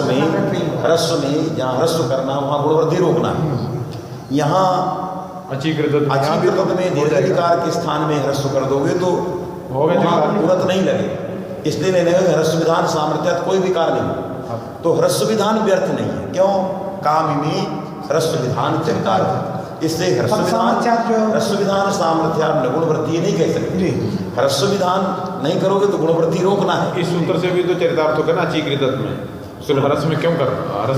में जहाँ ह्रस्व करना वहाँ गुणवृद्धि रोकना है। यहाँ अचीकृत में दीर्घाधिकार के स्थान में ह्रस्व कर दोगे तो तुरंत नहीं लगे, इसलिए मैंने ह्रस्व विधान सामर्थ्यात कोई विकार नहीं, तो ह्रस्व विधान व्यर्थ नहीं है। क्यों? काम में ह्रस्व विधान चरितार्थ, इससे ह्रस्व विधान सामर्थ्यात गुण वृद्धि नहीं कह सकते। ह्रस्व विधान नहीं करोगे तो गुण वृद्धि रोकना है। इस सूत्र से भी तो चरितार्थ होगा ना अचीकृत में, ह्रस्व में क्यों कर,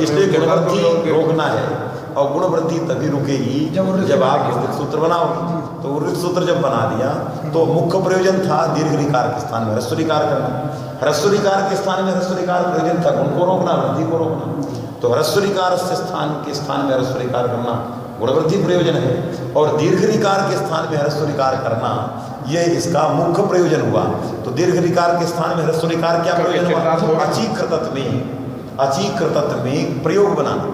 इसलिए गुण वृद्धि रोकना है। और गुण वृद्धि तभी रुकेगी जब आप ऋत सूत्र बनाओगे। तो ऋत सूत्र जब बना दिया तो मुख्य प्रयोजन था दीर्घ ऋकार के स्थान में ह्रस्व ऋकार करना, ह्रस्व ऋकार के स्थान में ह्रस्व ऋकार प्रयोजन था गुण को रोकना, वृद्धि को रोकना। तो ह्रस्व ऋकार से स्थान के स्थान में ह्रस्व ऋकार करना गुणवृद्धि प्रयोजन है, और दीर्घ ऋकार के स्थान में ह्रस्व ऋकार करना ये इसका मुख्य प्रयोजन हुआ। तो दीर्घ ऋकार के स्थान में ह्रस्व ऋकार क्या प्रयोजन हुआ? अचीकृत में प्रयोग बनाना,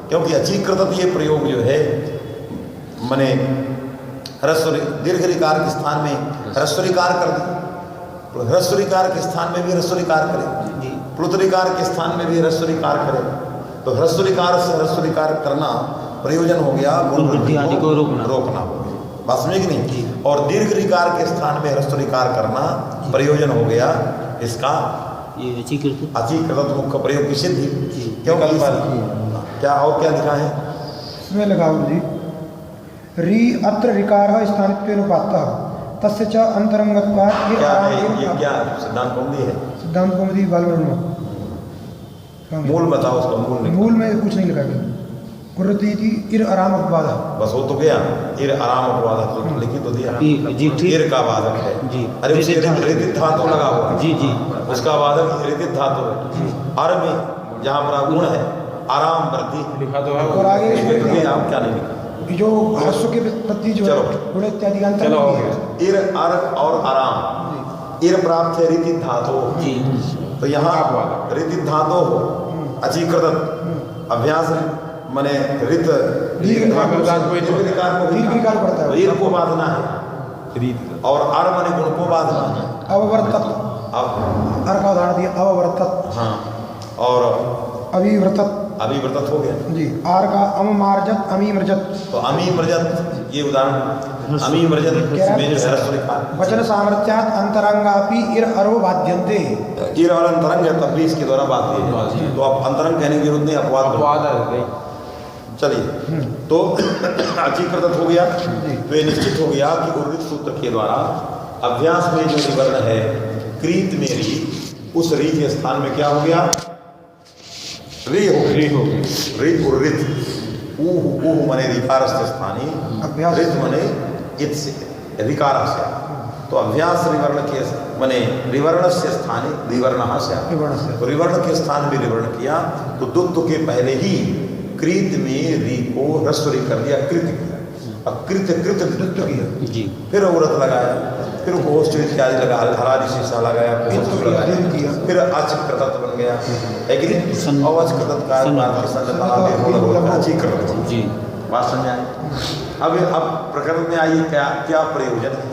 क्योंकि अचीकृत ये प्रयोग जो है माने ह्रस्व दीर्घ ऋकार के स्थान में ह्रस्व ऋकार कर दे, ह्रस्व ऋकार के स्थान में भी ह्रस्व ऋकार करे, प्लुत ऋकार के स्थान में भी ह्रस्व ऋकार करे। तो ह्रस्व ऋकार से ह्रस्व ऋकार करना प्रयोजन हो गया गुण वृद्धि आदि को रोकना हो गया, बात समझे कि नहीं? और दीर्घ ऋकार के स्थान में ह्रस्व ऋकार करना प्रयोजन हो गया इसका अचीकृत मुख्य प्रयोग की सिद्धि। क्यों क्या और क्या लिखा है इसमें? लगा जी री अत्र ऋकारः स्थानित्वेनुपात्तः तस्य च अंतरंगत्वात्। क्या है ये? क्या सिद्धांत कौमुदी है? सिद्धांत कौमुदी बालब्रह्म। मूल बताओ उसका मूल। मूल में कुछ नहीं लिखा गया। कुर्रती थी इर आराम अपवाद, बस वो तो गया इर आराम अपवाद तो लिखी तो दिया जी, इर का वादक है जी। अरे उसके ऋतित धातु लगा हुआ जी जी, उसका वादक ऋतित धातु है। अर में जहाँ पर गुण है आराम वृद्धि लिखा तो है, और आगे आप क्या नहीं लिखा जो ह्रस्व के प्रति जो गुण इत्यादि का अंतर है। इर अर और आराम, इर प्राप्त है ऋतित धातु जी, तो यहाँ ऋतित धातु अचीकृत अभ्यास माने ऋत दीर्घ विकार पड़ता है, ऋत को बांधना है, और अर माने गुण को बांधना है। अववर्तत, अर का उदाहरण दिया अववर्तत, हाँ, और अभिवर्तत हो गया जी। आर का अममार्जत अमीमर्जत, तो अमीमर्जत ये उदाहरण अमीमर्जत में जो ह्रस्व ऋकार वचन सामर्थ्यात् अंतरंगापि इर अरो बाध्यन्ते। इर और अंतरंग है तब भी इसके द्वारा बात है, तो आप अंतरंग कहने की जरूरत नहीं, अपवाद है। चलिए तो अचीकृत हो गया, तो ये निश्चित हो गया कि उर्वृत सूत्र के द्वारा अभ्यास में जो विवरण है क्रीत में री, उस री के स्थान में क्या हो गया? री हो री उर्वृत, ऊह मने ऋकार से स्थानी, ऋत मने इत से ऋकार से, तो अभ्यास रिवर्ण के मने रिवर्ण से स्थानी रिवर्ण से, तो रिवर्ण के स्थान में रिवर्ण किया तो दुत्व के पहले ही कृत में री को ह्रस्व री कर दिया, कृत किया, अब कृत किया जी, फिर औरत लगाया, फिर होस्ट इत्यादि लगा, हरादि शीशा लगाया, फिर अचकृत बन गया है कि नहीं? और अचकृत का जी, बात समझ आई? अब प्रकरण में आइए क्या प्रयोजन है।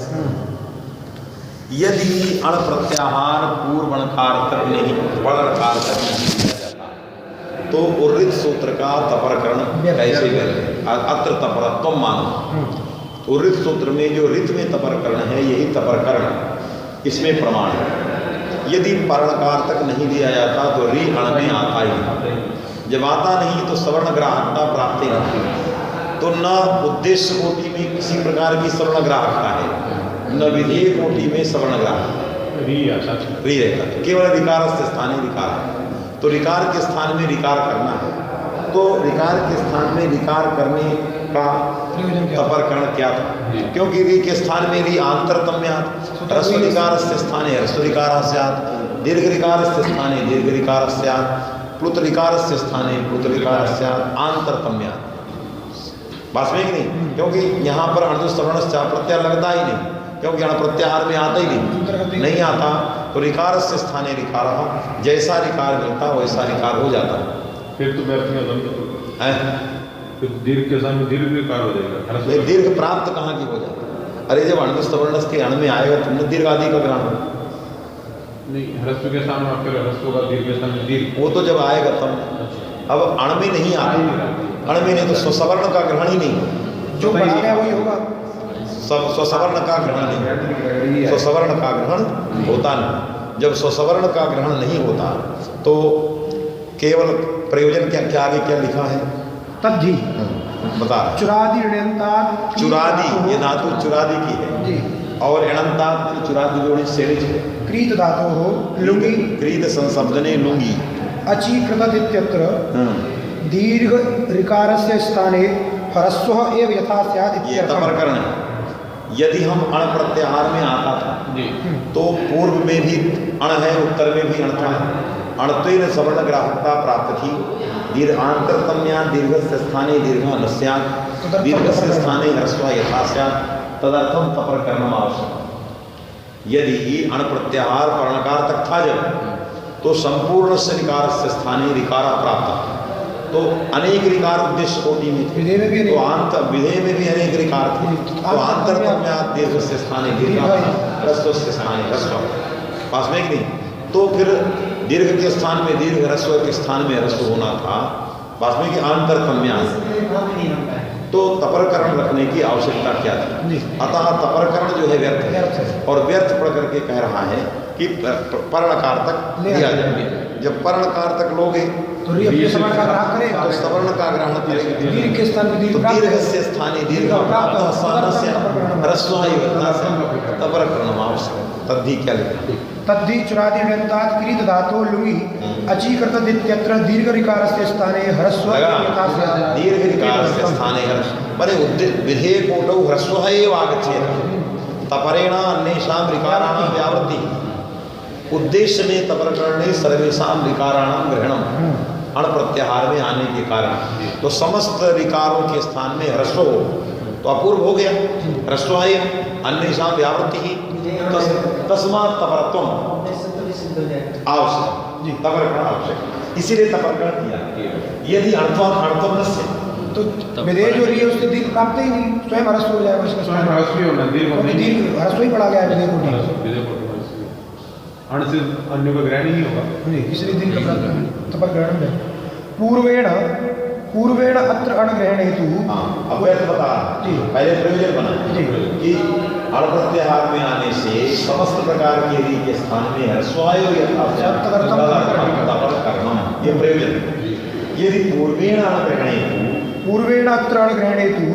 यदि अण प्रत्याहार पूर्वणकार तक नहीं वर्णकार तक नहीं किया जाता तो उर्वृत सूत्र का तपरकरण कैसे करें? अत्र तपरत्व मानो, उर्वृत सूत्र में जो ऋत में तपरकरण है यही तपरकरण इसमें प्रमाण है। यदि पर्णकार तक नहीं दिया जाता तो री अण में आता ही नहीं, जब आता नहीं तो सवर्ण ग्राहकता प्राप्त ही नहीं, तो न उद्देश्य कोटि में किसी प्रकार की सवर्ण ग्राहकता है, न विधेय कोटि में सवर्ण ग्राहक री रहता, केवल ऋकार से स्थानीय ऋकार है। तो ऋकार के स्थान में ऋकार करना है, तो ऋकार के स्थान में ऋकार करने का तपरकरण क्या था? क्योंकि री के स्थान में री आंतरतम्यात्, ह्रस्व ऋकार से स्थाने ह्रस्व ऋकार स्यात्, दीर्घ ऋकार से स्थाने दीर्घ ऋकार स्यात्, प्लुत ऋकार से स्थाने प्लुत ऋकार स्यात् आंतरतम्यात्। बात में कि नहीं? क्योंकि यहाँ पर अणुसवर्ण प्रत्यय लगता ही नहीं, क्योंकि अण प्रत्याहार में आता ही नहीं आता, तो ऋकार से स्थाने ऋकार, जैसा ऋकार मिलता वैसा ऋकार हो जाता फिर तो है। फिर दीर्घ के सामने दीर्घ ऋकार हो जाएगा, दीर्घ प्राप्त कहाँ की हो जाएगा? अरे जब अणुसवर्ण के अण में आएगा तुमने दीर्घ आदि का ग्रहण नहीं, ह्रस्व के सामने फिर ह्रस्व का दीर्घ के सामने दीर्घ, वो तो जब आएगा तब। अब अण में नहीं आता, अण में नहीं तो स्वसवर्ण का ग्रहण ही नहीं, जो बना है वही होगा, स्वसवर्ण का ग्रहण नहीं, स्वसवर्ण का ग्रहण होता नहीं। जब स्वसवर्ण का ग्रहण नहीं होता तो केवल प्रयोजन क्या आगे क्या लिखा है? तब जी बता चुरादि ऋणंतात्, चुरादि ये धातु चुरादि की है जी, और ऋणंतात् चुरादि जोड़ी सेरिज है, क्रीत धातु हो लुंगी, क्रीत संशब्दने लुंगी, अचीकृत इत्यत्र दीर्घ ऋकारस्य स्थाने ह्रस्वः एव यथा स्यात् ये इत्यर्थः। तपरकरण है। यदि हम अण प्रत्याहार में आता था तो पूर्व में भी अण है, उत्तर में भी अण था। अणत्वेन सवर्ण ग्राहकता प्राप्त थी। दीर्घांतरतम्या दीर्घस्य स्थाने दीर्घानस्यात् दीर्घस्य स्थाने ह्रस्वः यथा स्यात् तदर्थम तपरकरणम आवश्यक। यदि अण प्रत्याहार पर्णकार तक था जब, तो संपूर्ण से ऋकार से स्थाने ऋकारा प्राप्त, तो अनेक ऋकार उद्देश्य कोटि में थे। तो आंत विधेय में भी अनेक ऋकार थे। तो आंतरतम्यात् दीर्घ से स्थाने दीर्घ, ह्रस्व से स्थाने ह्रस्व, पास में कि नहीं। तो फिर दीर्घ के स्थान में दीर्घ, ह्रस्व के स्थान में ह्रस्व होना था, पास में कि आंतरतम्यात्। तो तपरकरण रखने की आवश्यकता क्या थी? अतः तपरकरण जो है व्यर्थ है, और व्यर्थ पढ़ करके कह रहा है कि पर्णकार तक लिया जाए। जब पर्णकार तक लोगे तो सवर्ण का ग्रहण करेगा, तो सवर्ण का ग्रहण करेगा। दीर्घ के स्थान में दीर्घ प्राप्त दीर्घ से स्थाने दीर्घ तपरकरणम आवश्यक। तद्धि क्या लिखा? तद्धि चुरादि व्यंतात् क्रीत धातु लुङि अचीकृत इत्यत्र दीर्घ ऋकारस्य स्थाने ह्रस्व यथा स्यात्। दीर्घ ऋकारस्य स्थाने ह्रस्व परे विधेय कोटौ ह्रस्वः एव आगच्छेत्। तपरेण अन्येषां ऋकाराणां व्यावृत्ति। उद्देश्य में तपरकरणे सर्वेषां ऋकाराणां ग्रहणम। अण प्रत्याहार में आने के कारण तो समस्त ऋकारों के स्थान में ह्रस्व हो तो अपूर्व हो गया। ह्रस्वाय अन्येषां व्यावृत्ति ही तस्मात् तपरत्वम आवश्यक। तपरकरण आवश्यक, इसीलिए तपरकरण किया। यदि अर्थम न से तो विधेय जो रही है उससे दीर्घ प्राप्त ही नहीं, स्वयं ह्रस्व हो जाएगा उसका स्थान। दीर्घ ह्रस्व ही पड़ा गया है विधेय को, अण से अन्य का ग्रहण ही होगा, इसलिए दीर्घ प्राप्त तपरकरण में। पूर्वेण अत्र अण ग्रहण हेतु अव्यर्थ बता पहले प्रयोजन बना कि अण प्रत्याहार में आने से समस्त प्रकार के री के स्थान में ह्रस्वाय तपरकरणम, ये प्रयोजन। यदि पूर्वेण अण ग्रहण हेतु, पूर्वेण अत्र अण ग्रहण हेतु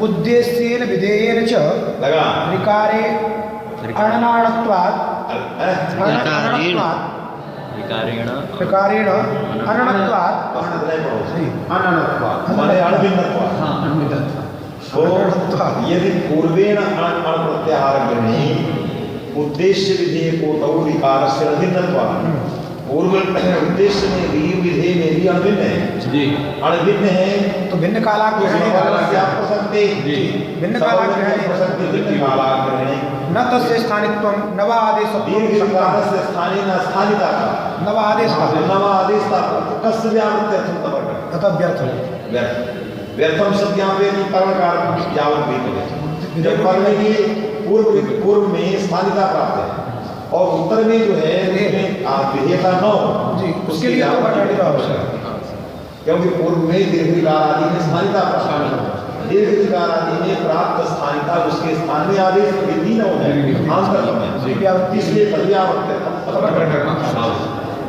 उद्देश्येन विधेयेन च लगा ऋकारे अणनाणत्वात् ऋकारेण अनणत्वात् माने अणभिन्नत्वात्। तो यदि पूर्वेण अण प्रत्याहार ग्रहणे उद्देश्य विधेय कोटौ ऋकारस्य अभिन्नत्वात्। पूर्व उद्देश्य में भी विधेय में भी अभिन्न है, अभिन्न है तो भिन्न कालाक न तस्य स्थानित्वं नव आदेश नव आदेश कस्य व्यावृत्त्यर्थं तपरकरणं तथा व्यर्थ व्यर्थम सत्यापयति पर्णकार यावत् भी। जब पढ़ने की पूर्व में स्थानिता प्राप्त है और उत्तर में जो है विधेयता न हो जी, उसके लिए तपरकरण आवश्यक, क्योंकि पूर्व में दीर्घिकार आदि में स्थानिता प्राप्त, दीर्घिकार आदि में प्राप्त स्थानिता उसके स्थान में आदेश वृद्धि न हो जाए, इसलिए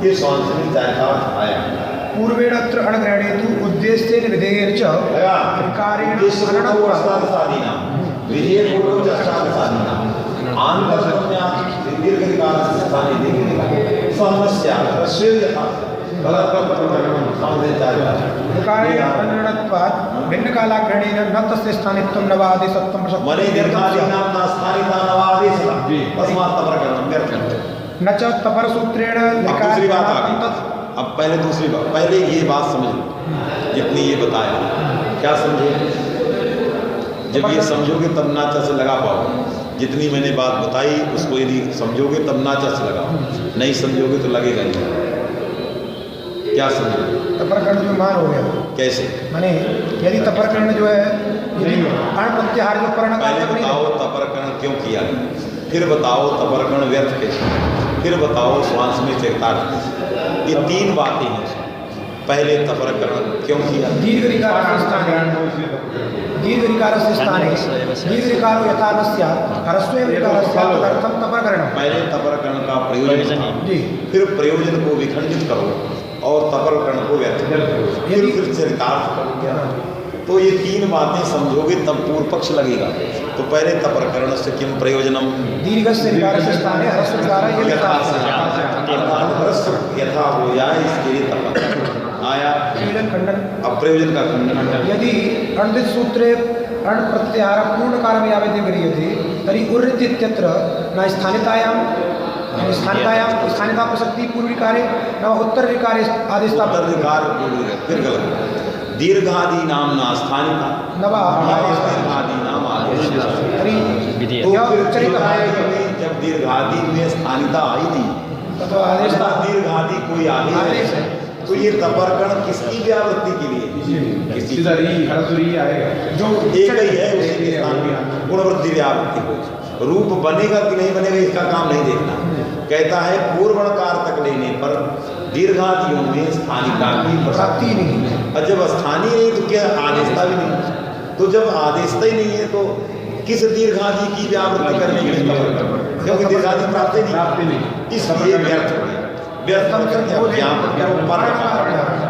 ये सांस्कृतिक चारितार्थ आया। पूर्वेण अत्र अण ग्रहण हेतु उद्देश्येन विधेयेन च ऋकारेण अनणत्वात् विधेय पूर्व चर्चादीनां आंतरतम्यात् दीर्घिकारस्य स्थाने दीर्घिकार समस्यात् ह्रस्वे यथा ऋकारेण अनणत्वात् भिन्नकालाग्रहणेन न तस्य स्थानित्वं नव आदेशत्वं प्रसक्तं। मने दीर्घादीनां न स्थानिता नव आदेशः तस्मात् तपरकरणं व्यर्थः। न च तपरसूत्रेण दूसरी बात आ गई। अब पहले दूसरी बात, पहले ये बात समझ लो जितनी ये बताया, क्या समझे? जब ये समझोगे तब नाचा से लगा पाओगे। जितनी मैंने बात बताई उसको यदि समझोगे तब नाचा से लगाओ, नहीं समझोगे तो लगेगा नहीं। क्या समझोगे? तपरकरण जो मान हो गया कैसे? माने यदि तपरकरण जो है अण प्रत्याहार जो पहले बताओ तपरकरण क्यों किया, फिर बताओ तपरकरण व्यर्थ कैसे, फिर बताओ श्वास में चरितार्थ कैसे। ये तीन बातें हैं। पहले तपरकरण क्यों किया? दीर्घ ऋकारस्य स्थाने दीर्घ ऋकारो यथा न स्यात् ह्रस्वेव ऋकारस्य तदर्थं तपरकरणम्। पहले तपरकरण का प्रयोजन जी, फिर प्रयोजन को विखंडित करो और तपरकरण को व्यर्थ करो, फिर चरितार्थ करो। तो ये तीन बातें समझोगे तब पूर्व पक्ष लगेगा। तो पहले तपरकरण से किम प्रयोजनम दीर्घस्य ऋकारस्य स्थाने ह्रस्व यथा हो जाए इसके लिए तपरकरण आया। अप्रयोजन खंडन। अप्रयोजन का खंडन। यदि अणदित सूत्रे अण प्रत्याहार पूर्ण कालम यावत् क्रियते तर्हि उर्रित इत्यत्र न स्थानिता प्रसक्ति पूर्विकारे न उत्तरविकारे आदेशता। उत्तरविकार फिर गलत। दीर्घादि नाम ना स्थानिता नवा दीर्घादि नाम आदेश। तो फिर जब दीर्घादि में स्थानिता आई थी तो आदेश था। दीर्घादि कोई आदेश है तो ये तपरकण किसकी व्यावृत्ति के लिए? किसी आएगा जो एक ही है उसी के स्थान में गुणवृत्ति व्यावृत्ति हो। रूप बनेगा कि नहीं बनेगा इसका काम नहीं देखना। कहता है पूर्वणकार तक लेने पर दीर्घादियों में स्थानिता की प्राप्ति नहीं। और जब स्थानीय नहीं तो क्या आदेशता भी नहीं। तो जब आदेशता ही नहीं है तो किस दीर्घादि की व्यावृत्ति करने के लिए? क्योंकि दीर्घादि प्राप्त नहीं, इसलिए व्यर्थ हो गया।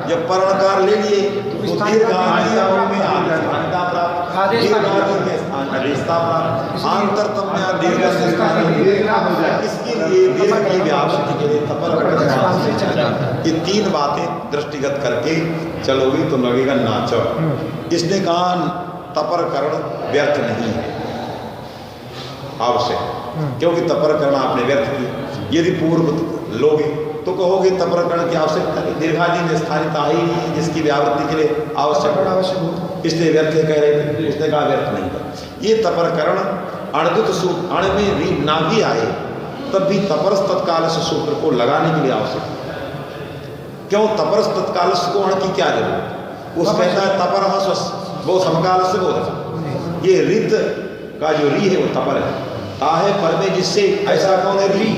जब पर्णकार ले लिए तो दीर्घादियों में स्थानिता प्राप्त, दीर्घादि में आदेशता प्राप्त, आंतरतम में दीर्घ से इसके लिए दीर्घ की व्यावृत्ति के लिए तपरकण। ये तीन बातें दृष्टिगत करके चलोगी तो लगेगा नाचो। इसने कहा तपरकरण व्यर्थ नहीं है, आवश्यक, क्योंकि तपरकरण आपने व्यर्थ की। यदि पूर्व लोगे तो कहोगे तपरकरण की आवश्यकता नहीं, दीर्घादि में स्थानिता ही नहीं है जिसकी व्यावृत्ति के लिए आवश्यक, इसलिए व्यर्थ कह रहे थे। उसने कहा व्यर्थ नहीं था। ये तपरकरण अणदुत सूत्र अण में री ना भी आए तब भी तपरस तत्काल सूत्र को लगाने के लिए आवश्यक। क्यों तपरस तत्काल को अण की क्या जरूरत? उस कहता है तपर वो समकाल से बोध। ये रित का जो री है वो तपर है। आहे पर में जिससे ऐसा कौन है? री।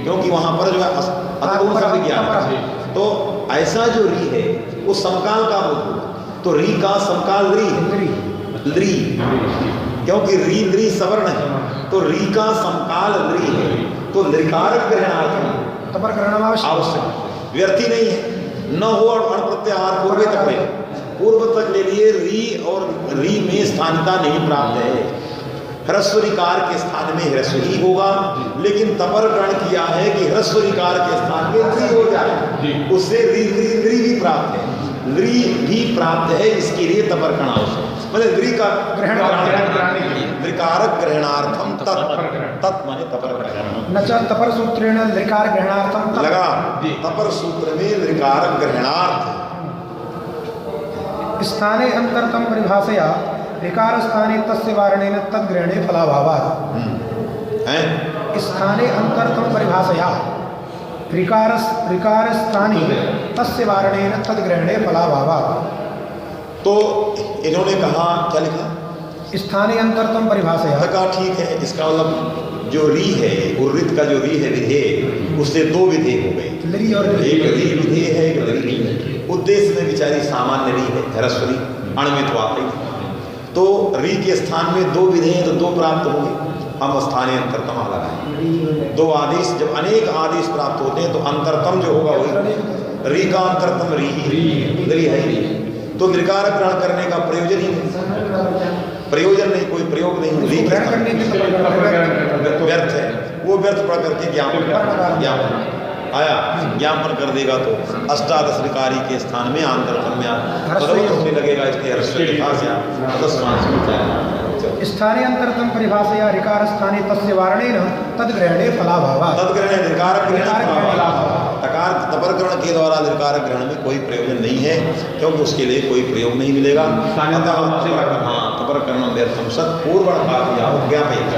क्योंकि वहां पर जो है अतुल का विज्ञान है तो ऐसा जो री है वो समकाल का बोध। तो री का समकाल री, क्योंकि री ली सवर्ण है तो री का समकाल री है। तो लिकारक ग्रहणार्थ तपरकरण आवश्यक, व्यर्थी नहीं है। न हो अण प्रत्याहार पूर्व तक ले, पूर्व तक ले लिए री और री में स्थानिता नहीं प्राप्त है। ह्रस्वरिकार के स्थान में ह्रस्वरी होगा, लेकिन तपरकरण किया है कि ह्रस्वरिकार के स्थान में री हो जाए, उससे री भी प्राप्त है, री भी प्राप्त है। इसके लिए तपरकरण आवश्यक, मतलब री का लिकारक ग्रहणार्थम तत् माने तपरकरण। न च तपर सूत्रेण लिकार ग्रहणार्थम लगा। तपर सूत्र में लिकारक ग्रहणार्थ स्थाने अंतरतम परिभाषया ऋकार स्थाने तस्य वारणेन तद्ग्रहणे फलाभावात्। स्थाने अंतरतम परिभाषया ऋकार स्थाने तस्य वारणेन तद्ग्रहणे फलाभावात्। तो इन्होंने कहा क्या लिखा? स्थाने अंतरतम परिभाषया। कहा ठीक है, इसका मतलब जो री है उर्रित का जो री है विधेय, उससे दो विधेय हो गए, एक री विधेय है एक री है। उद्देश्य में बेचारी सामान्य री है ह्रस्वरी, अण में तो आते ही तो री के स्थान में दो विधेय हैं तो दो प्राप्त होंगे। हम स्थानीय अंतरतम लगाए। दो आदेश, जब अनेक आदेश प्राप्त होते हैं तो अंतरतम जो होगा वही री का अंतरतम री है ही। तो लिकारक ग्रहण करने का प्रयोजन ही नहीं, प्रयोजन नहीं, कोई प्रयोग नहीं। री व्यर्थ है, वो व्यर्थ पढ़ करके ज्ञापन आया, ज्ञापन कर देगा तो अष्टादश विकारी के स्थान में आंतरतम में होने लगेगा, इसलिए स्थानीय अंतरतम परिभाषया ऋकार स्थाने तस्य वारणेन तद्ग्रहणे फलाभावात्। तद्ग्रहणे ऋकारक तकार तपरकरण के द्वारा ऋकारक ग्रहण में कोई प्रयोजन नहीं है, क्योंकि उसके लिए कोई प्रयोग नहीं मिलेगा। तपरकरण व्यर्थम सत् पूर्वणकार यावत् ज्ञापयति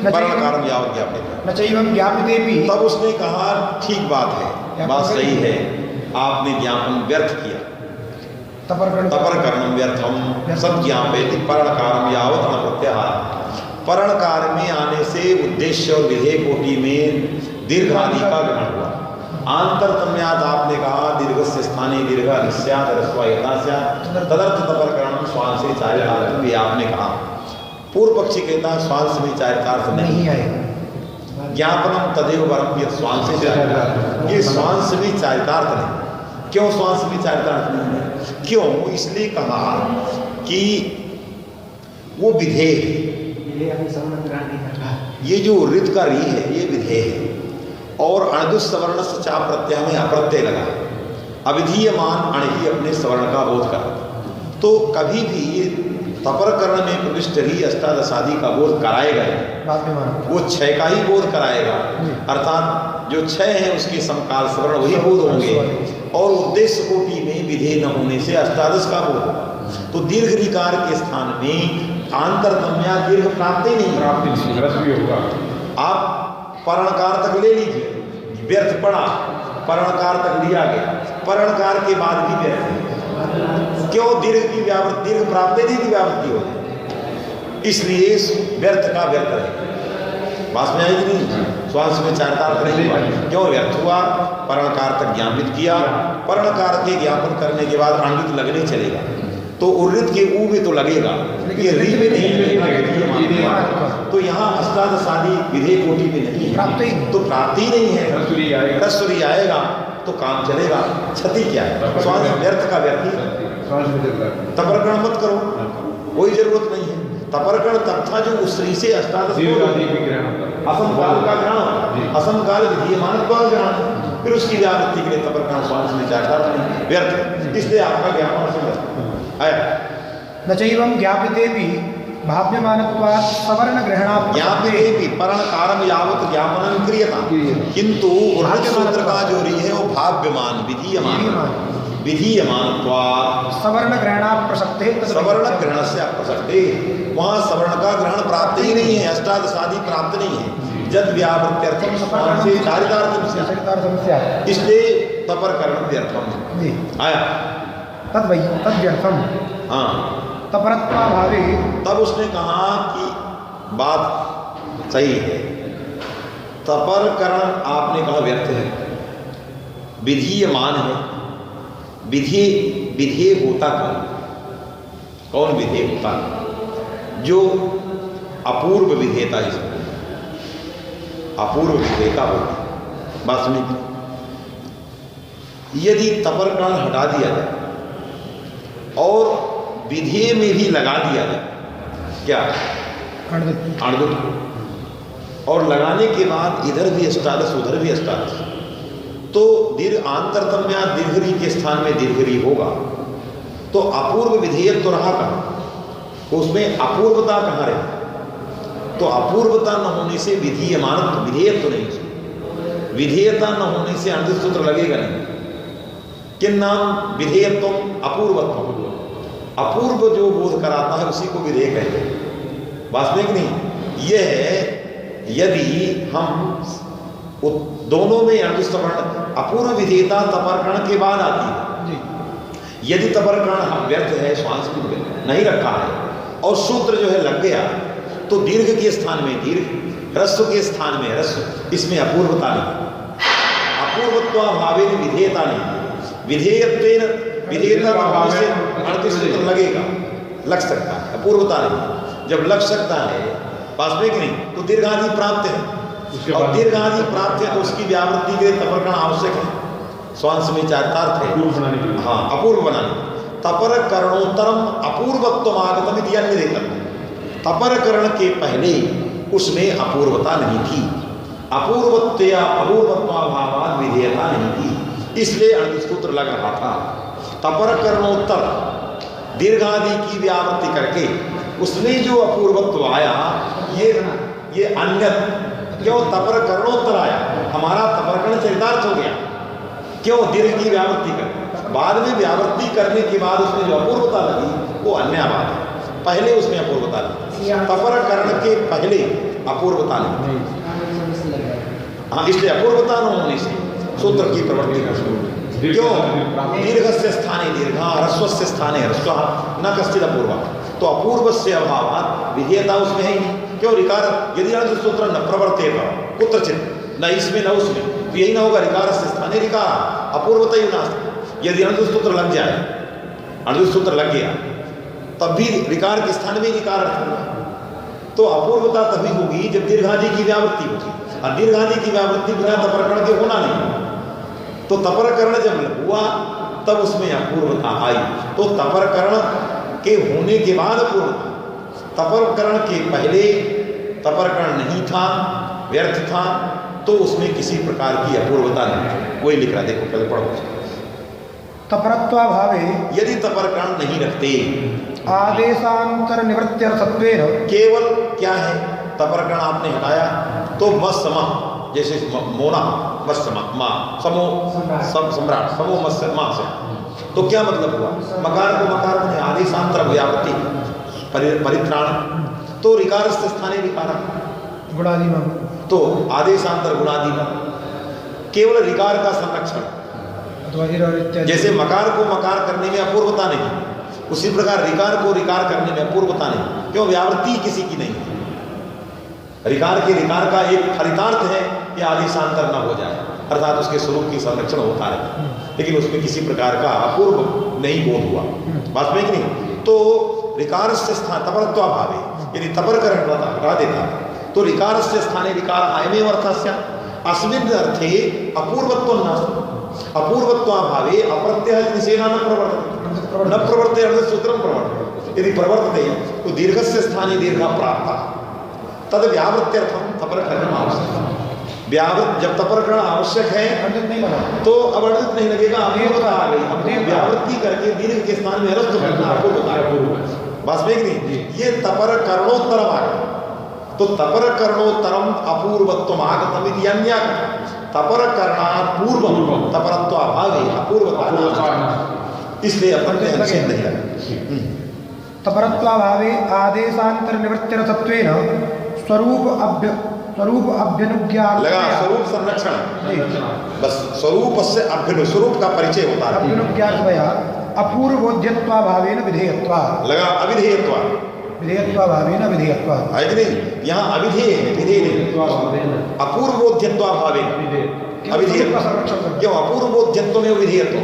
पर्णकारम यावत् ज्ञापयति न चैवं ज्ञापिते भी। तब उसने कहा ठीक बात है, बात सही है, आपने ज्ञापन व्यर्थ किया। तपरकरणम व्यर्थम सब ज्ञापयति पर्णकारम यावत् न प्रत्याहार। पर्णकार में आने से उद्देश्य और विधेय कोटि में दीर्घादि का ग्रहण हुआ। आंतरतम्यात आपने कहा दीर्घ से स्थानीय दीर्घ तदर्थ तपरकरणम स्वांश से चारितार्थ भी आपने कहा। पूर्व पक्षी कहता है स्वांश में चारितार्थ नहीं है, ज्ञापनम तदेव वरम यत् स्वांश से चारितार्थ। ये स्वांश में चारितार्थ नहीं। क्यों स्वांश में चारितार्थ नहीं है? क्यों? इसलिए कहा कि वो विधेय है, ये जो ऋत का री है ये विधेय है, और अणदुस सवर्ण चा प्रत्यय में अप्रत्यय लगा, अविधीयमान अण ही अपने स्वर्ण का बोध कराता। तो कभी भी तपरकरण में प्रविष्ट ही अष्टादशादि का बोध कराएगा ही, वो क्षय का ही बोध कराएगा, अर्थात जो क्षय है उसके समकाल स्वर्ण वही बोध होंगे, और उद्देश्य कोटि में विधेय न होने से अष्टादश का बोध होगा। तो दीर्घ ऋकार के स्थान में आंतरतम्या दीर्घ प्राप्ति नहीं रस भी होगा। आप परणकार तक ले लीजिए, व्यर्थ पड़ा, परणकार तक लिया गया, परणकार के बाद भी व्यर्थ, क्यों? दीर्घ की व्यावृत्ति, दीर्घ प्राप्ति नहीं की व्यावृत्ति हो जाए, इसलिए व्यर्थ का व्यर्थ है। बात में आएगी नहीं, श्वास में चारतार्थ नहीं हुआ, क्यों व्यर्थ हुआ? परणकार तक ज्ञापित किया, परणकार के ज्ञापन करने के बाद अणुत लगने चलेगा, तो उर्रित के ऊ में तो लगेगा, ये री में नहीं लगेगा, तो यहाँ अष्टादशादि विधेय कोटि में नहीं है, तो प्राप्ति नहीं है, रसुरी आएगा तो काम चलेगा। क्षति क्या है? श्वास व्यर्थ का व्यर्थ ही, तपरकरण मत करो, कोई जरूरत नहीं है। तपरकरण तब था जो उस स्त्री से अष्टादश असमकाल का ग्रहण, असमकाल विधीयमान ग्रहण, फिर उसकी व्यावृत्ति के लिए तपरकरण श्वास में चाहता नहीं व्यर्थ, इसलिए आपका ज्ञापन आया न चैवं ज्ञापिते भी भाव्यमानत्वात् सवर्ण ग्रहणात् ज्ञापिते भी परणकारम यावत् ज्ञापनं क्रियता, किंतु उर्वृत सूत्र का जो री है वो भाव्यमान विधीयमानत्वात् सवर्ण ग्रहणात् प्रसक्ते, सवर्ण ग्रहण से अप्रसक्ते, वहाँ सवर्ण का ग्रहण प्राप्त ही नहीं है, अष्टादशादि प्राप्त नहीं है, जद व्यावृत्यर्थम से चारितार्थम से, इसलिए तपरकरण व्यर्थम आया, तद्व्यर्थम। हाँ, तपरत्वाभावे तब उसने कहा कि बात सही है, तपरकरण आपने कहा व्यर्थ है, विधीयमान है, विधेय होता कौन विधेय होता? जो अपूर्व विधेयता, जिसमें अपूर्व विधेयता होती। बात सुनिए, यदि तपरकरण हटा दिया जाए और विधेय में भी लगा दिया जाए, क्या? अणुत, और लगाने के बाद इधर भी अष्टादश उधर भी अष्टादश, तो दीर्घ आंतरतम्या दीर्घरी के स्थान में दीर्घरी होगा, तो अपूर्व विधेयक तो रहा कहाँ, उसमें अपूर्वता कहाँ रही? तो अपूर्वता न होने से विधीयमान विधेयक तो नहीं, विधेयता न होने से अणुत सूत्र लगेगा नहीं। किन नाम? विधेयत्व, अपूर्वत्व, अपूर्व जो बोध कराता है उसी को विधेय कहते हैं, वास्तविक नहीं। यह है यदि हम दोनों में अणुस्तवर्ण अपूर्व विधेयता तपरकरण के बाद आती है, यदि तपरकरण व्यर्थ है, श्वास भी नहीं रखा है और सूत्र जो है लग गया, तो दीर्घ के स्थान में दीर्घ, ह्रस्व के स्थान में ह्रस्व, इसमें अपूर्वता नहीं, अपूर्वत्वाभावे विधेयता नहीं, विधेयता से अणुत सूत्र लगेगा, लग सकता है, अपूर्वता नहीं। जब लग सकता है वास्तविक नहीं, तो दीर्घादि प्राप्त है, और दीर्घादि प्राप्त है तो उसकी व्यावृत्ति के लिए तपरकरण आवश्यक है, स्वांश में चारितार्थ है, हाँ, अपूर्व बनाने। तपरकरणोत्तरम अपूर्वत्व आगतम इति अन्यदेतम, तपरकरण के पहले उसमें अपूर्वता नहीं थी, अपूर्वत्वाभावात् विधेयता नहीं थी, इसलिए अणुत सूत्र लग रहा था। तपरकरणोत्तर दीर्घादि की व्यावृत्ति करके उसमें जो अपूर्वत्व आया, ये अन्य, क्यों? तपरकरणोत्तर आया, हमारा तपरकरण चरितार्थ हो गया, क्यों? दीर्घ की व्यावृत्ति कर, बाद में व्यावृत्ति करने के बाद उसमें जो अपूर्वता लगी वो अन्य बात है, पहले उसमें अपूर्वता लगी, तपरकरण के पहले अपूर्वता नहीं, हाँ, इसलिए अपूर्वता न होने से सूत्र की प्रवृत्ति कर, क्यों? दीर्घ से स्थाने दीर्घ, ह्रस्व से स्थाने ह्रस्व, न कश्चित अपूर्व, तो अपूर्व से अभाव विधेयता उसमें है ही नहीं, क्यों? ऋकार यदि अणुत सूत्र न प्रवर्तेत कुत्रचित, न इसमें न उसमें, तो यही ना होगा, ऋकार से स्थाने ऋकार, अपूर्वता ही नास्ति। यदि अणुत सूत्र लग जाए, अणुत सूत्र लग गया, तब भी ऋकार के स्थान में ऋकार अर्थ होगा, तो अपूर्वता तभी होगी जब दीर्घादि की व्यावृत्ति होगी, और दीर्घादि की व्यावृत्ति बिना तपरकरण के होना नहीं, तो तपरकरण जब हुआ तब उसमें अपूर्वता आई, तो तपरकरण के होने के बाद अपूर्वता, तपरकरण के पहले तपरकरण नहीं था, व्यर्थ था, तो उसमें किसी प्रकार की अपूर्वता नहीं। वही लिख रहा, देखो पहले पढ़ो। तपरत्वाभावे यदि तपरकरण नहीं रखते, आदेशांतर निवृत्त्यर्थत्वेन, केवल क्या है तपरकरण आपने हटाया तो मत्सम, जैसे मोना मत्सम माँ समो सम्राट समो मत्स्य माँ से, तो क्या मतलब हुआ? मकार को मकार में आदेशांतर व्यापति परित्राण, तो रिकारस्थ स्थाने रिकारा गुणादिमम, तो आदेशांतर गुणादिमम, केवल रिकार का संरक्षण। जैसे मकार को मकार करने में अपूर्वता नहीं, उसी प्रकार रिकार को रिकार करने में अपूर्वता नहीं, क्यों? व्यावृत्ति किसी की नहीं है। रिकार के रिकार का एक फलितार्थ है कि आदेशांतर न हो जाए, अर्थात उसके स्वरूप की संरक्षण होता रहे, लेकिन उसमें किसी प्रकार का अपूर्व नहीं बोध हुआ, वास्तविक नहीं। तो रिकार से स्थान तपरत्वाभावे, यदि तपरकरण हटा देता तो रिकार से स्थाने रिकार आयमेव अर्थस्य अस्मिन् अर्थे अपूर्वत्वं नास्ति, अपूर्वत्वाभावे अप्रत्यय निषेधा न प्रवर्तते, न प्रवर्तते अर्थ सूत्रम प्रवर्तते, यदि प्रवर्तते तो दीर्घस्य स्थाने दीर्घ प्राप्त, तद व्यावृत्त्यर्थम तपरकरण आवश्यक। व्यावृत जब तपरकरण आवश्यक है तो अवर्णित नहीं लगेगा, अपूर्वता आ गई, व्यावृत्ति करके दीर्घ के स्थान में रस्त करना अपूर्वता है, वास्तविक नहीं। ये तपरकरणोत्तरम आ गया, तो तपरकरणोत्तरम अपूर्वत्वम आगतम इति अन्या, तपरकरणात् पूर्वम तपरत्वाभावे अपूर्वता, इसलिए अपने निषेध नहीं लगा। तपरत्वाभावे आदेशांतर निवृत्त्यर्थत्वेन स्वरूप अभ्यनुज्ञा लगा, स्वरूप संरक्षण, बस स्वरूप से अभ्यनु, स्वरूप का परिचय होता है। अभ्यनुज्ञात्वया अपूर्वोद्यत्वाभावेन विधेयत्वा, लगा अविधेयत्वा, विधेयत्वाभावेन विधेयत्वा, है कि नहीं? यहाँ अविधेय है, विधेय नहीं। अपूर्वोद्यत्वाभावेन अविधेयत्व, क्यों? अपूर्वोद्यत्व में विधेयत्व,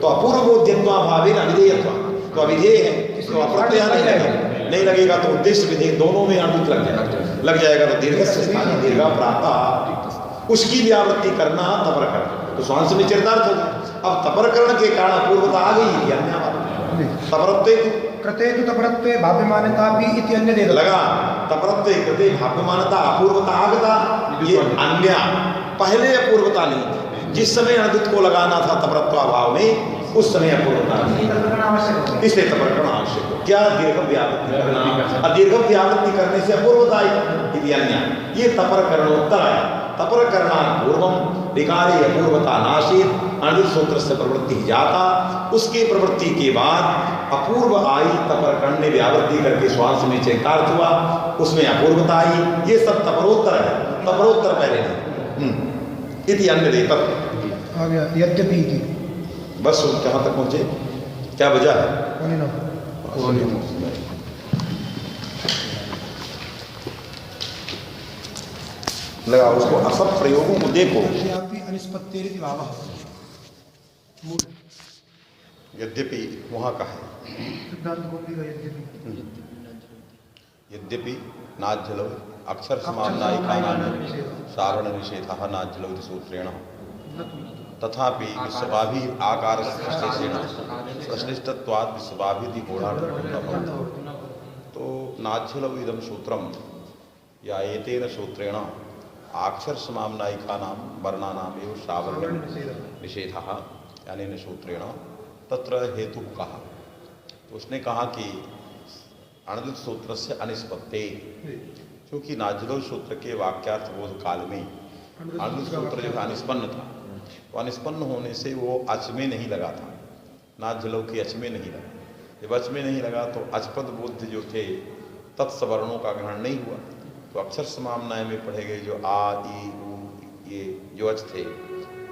तो अपूर्वोद्यत्वाभावेन अविधेयत्व, तो अविधेय है तो अप्रत्यय नहीं लगेगा, तो उद्देश्य विधेय दोनों में अणुत लग जाएगा, तो दीर्घ से स्थानीय दीर्घ प्राप्त, उसकी व्यावृत्ति करना तपरकरण, तो स्वांश में चरितार्थ हो गया। अब तपरकरण के कारण अपूर्वता आ गई, अन्य तपरत्वे कृते तो तपरत्वे भाव्यमानता भी इति अन्य दे लगा, तपरत्वे कृते भाव्यमानता अपूर्वता आगता, ये अन्य, पहले अपूर्वता नहीं, जिस समय अणुत को लगाना था तपरत्वाभाव में उस समय अपूर्वता नहीं, इसलिए तपरकरण आवश्यक हो। क्या? दीर्घ व्यावृत्ति करना, दीर्घ व्यावृत्ति करने से अपूर्वता आई, इति अन्य, ये तपरकरणोत्तर आया। तपरकरणात् पूर्वम विकारे अपूर्वता नाशित, अणुत सूत्र से प्रवृत्ति जाता, उसकी प्रवृत्ति के बाद अपूर्व आई, तपरकरण ने व्यावृत्ति करके श्वास में चैतार्थ हुआ, उसमें अपूर्वता आई, ये सब तपरोत्तर है, तपरोत्तर पहले नहीं। इति अन्य देता आ गया यद्यपि की, बस कहाँ तक पहुंचे, क्या वजह है? लगा, उसको असत प्रयोगों को देखो। यद्यपि वहाँ का है, यद्यपि नाज्जलौ अक्षर समानायिकानां सावरण निषेधः नाज्जलौ इति सूत्रेण, तथापि विश्वाभि आकार संश्लिष्टत्वात् विश्वाभिधि गूढ़ार्थं, तो नाज्जलौ इदं सूत्रम या एतेन सूत्रेण अक्षर समानायिकानां वर्णानाम् एव सावरण निषेधः, यानी सूत्रेण तत्र हेतु कहा, तो उसने कहा कि अणुत सूत्र से अनिष्पत्ते, क्योंकि नाज्जलौ सूत्र के वाक्यार्थ बोध काल में अणुत सूत्र जो अनिष्पन्न था, वो अनिष्पन्न होने से वो अच में नहीं लगा था, नाज्जलौ के अच में नहीं लगा। जब अच में नहीं लगा तो अचपद बोध जो थे तत्सवर्णों का ग्रहण नहीं हुआ, तो अक्षर समाम्नाय में पढ़े गए जो आ ई उ, ये जो अच थे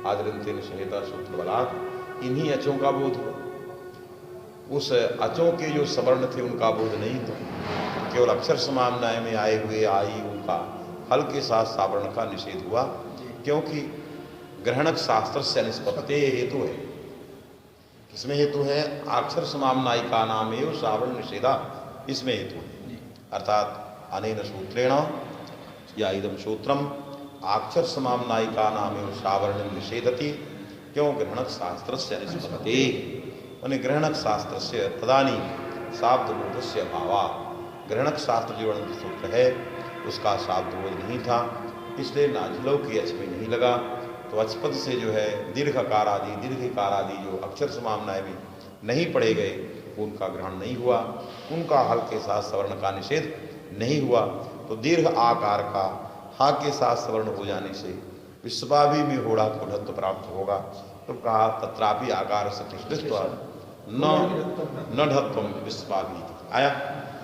आदरंतेन सहिता सूत्र बलात्, इन्हीं अचों का बोध हुआ, उस अचों के जो सवर्ण थे उनका बोध नहीं था, केवल अक्षर समाम्नाय में आए हुए आई उनका हल के साथ सावर्ण का निषेध हुआ, क्योंकि ग्रहणक शास्त्र से अनिष्पत्ते हेतु है। किसमें हेतु है? अक्षर समाम्नायिका नाम एवं सावर्ण निषेधा, इसमें हेतु है। अर्थात अनेन सूत्रेण या इदम सूत्रम अक्षर समाम्नायिका नाम एवं सावर्ण निषेधति, क्यों? ग्रहणक शास्त्र से अनिष्पत्ते, ग्रहणक शास्त्र से तदानी शाब्दबोध से अभावा, ग्रहणक शास्त्र जो अणुत सूत्र है उसका शाब्दबोध नहीं था, इसलिए नाज्जलौ के अच में नहीं लगा, तो अचपद से जो है दीर्घकार आदि दीर्घकार आदि जो अक्षर समामनाएं भी नहीं पढ़े गए उनका ग्रहण नहीं हुआ, उनका हल के साथ सवर्ण का निषेध नहीं हुआ। तो दीर्घ आकार का हा के साथ सवर्ण हो जाने से विश्वाभि में होड़ा कुढ़त्व प्राप्त होगा। तो कहा तत्रापि आकार से कृष्णत्व न ढत्वम विश्वाभि आया,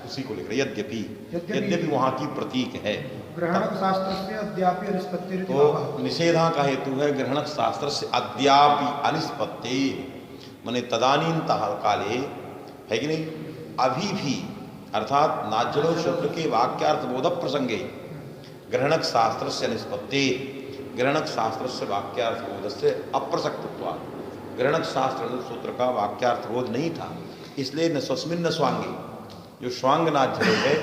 उसी को लिख रहे यद्यपि वहाँ की प्रतीक है। ग्रहणक शास्त्र से अद्यापि अनिष्पत्ति, तो निषेधा का हेतु है ग्रहणक शास्त्र से अद्यापि अनिष्पत्ति, माने तदानीन्तः काले है कि नहीं, अभी भी, अर्थात नाज्जलो सूत्र के वाक्यार्थ बोध प्रसंगे ग्रहणक शास्त्र से अनिष्पत्ति, ग्रहणक शास्त्र से वाक्यार्थ बोध से अप्रसक्तत्वा, ग्रहणक शास्त्र सूत्र का वाक्यार्थ बोध नहीं था, इसलिए न स्वस्मिन न स्वांगे, जो स्वांग नाज्जलो है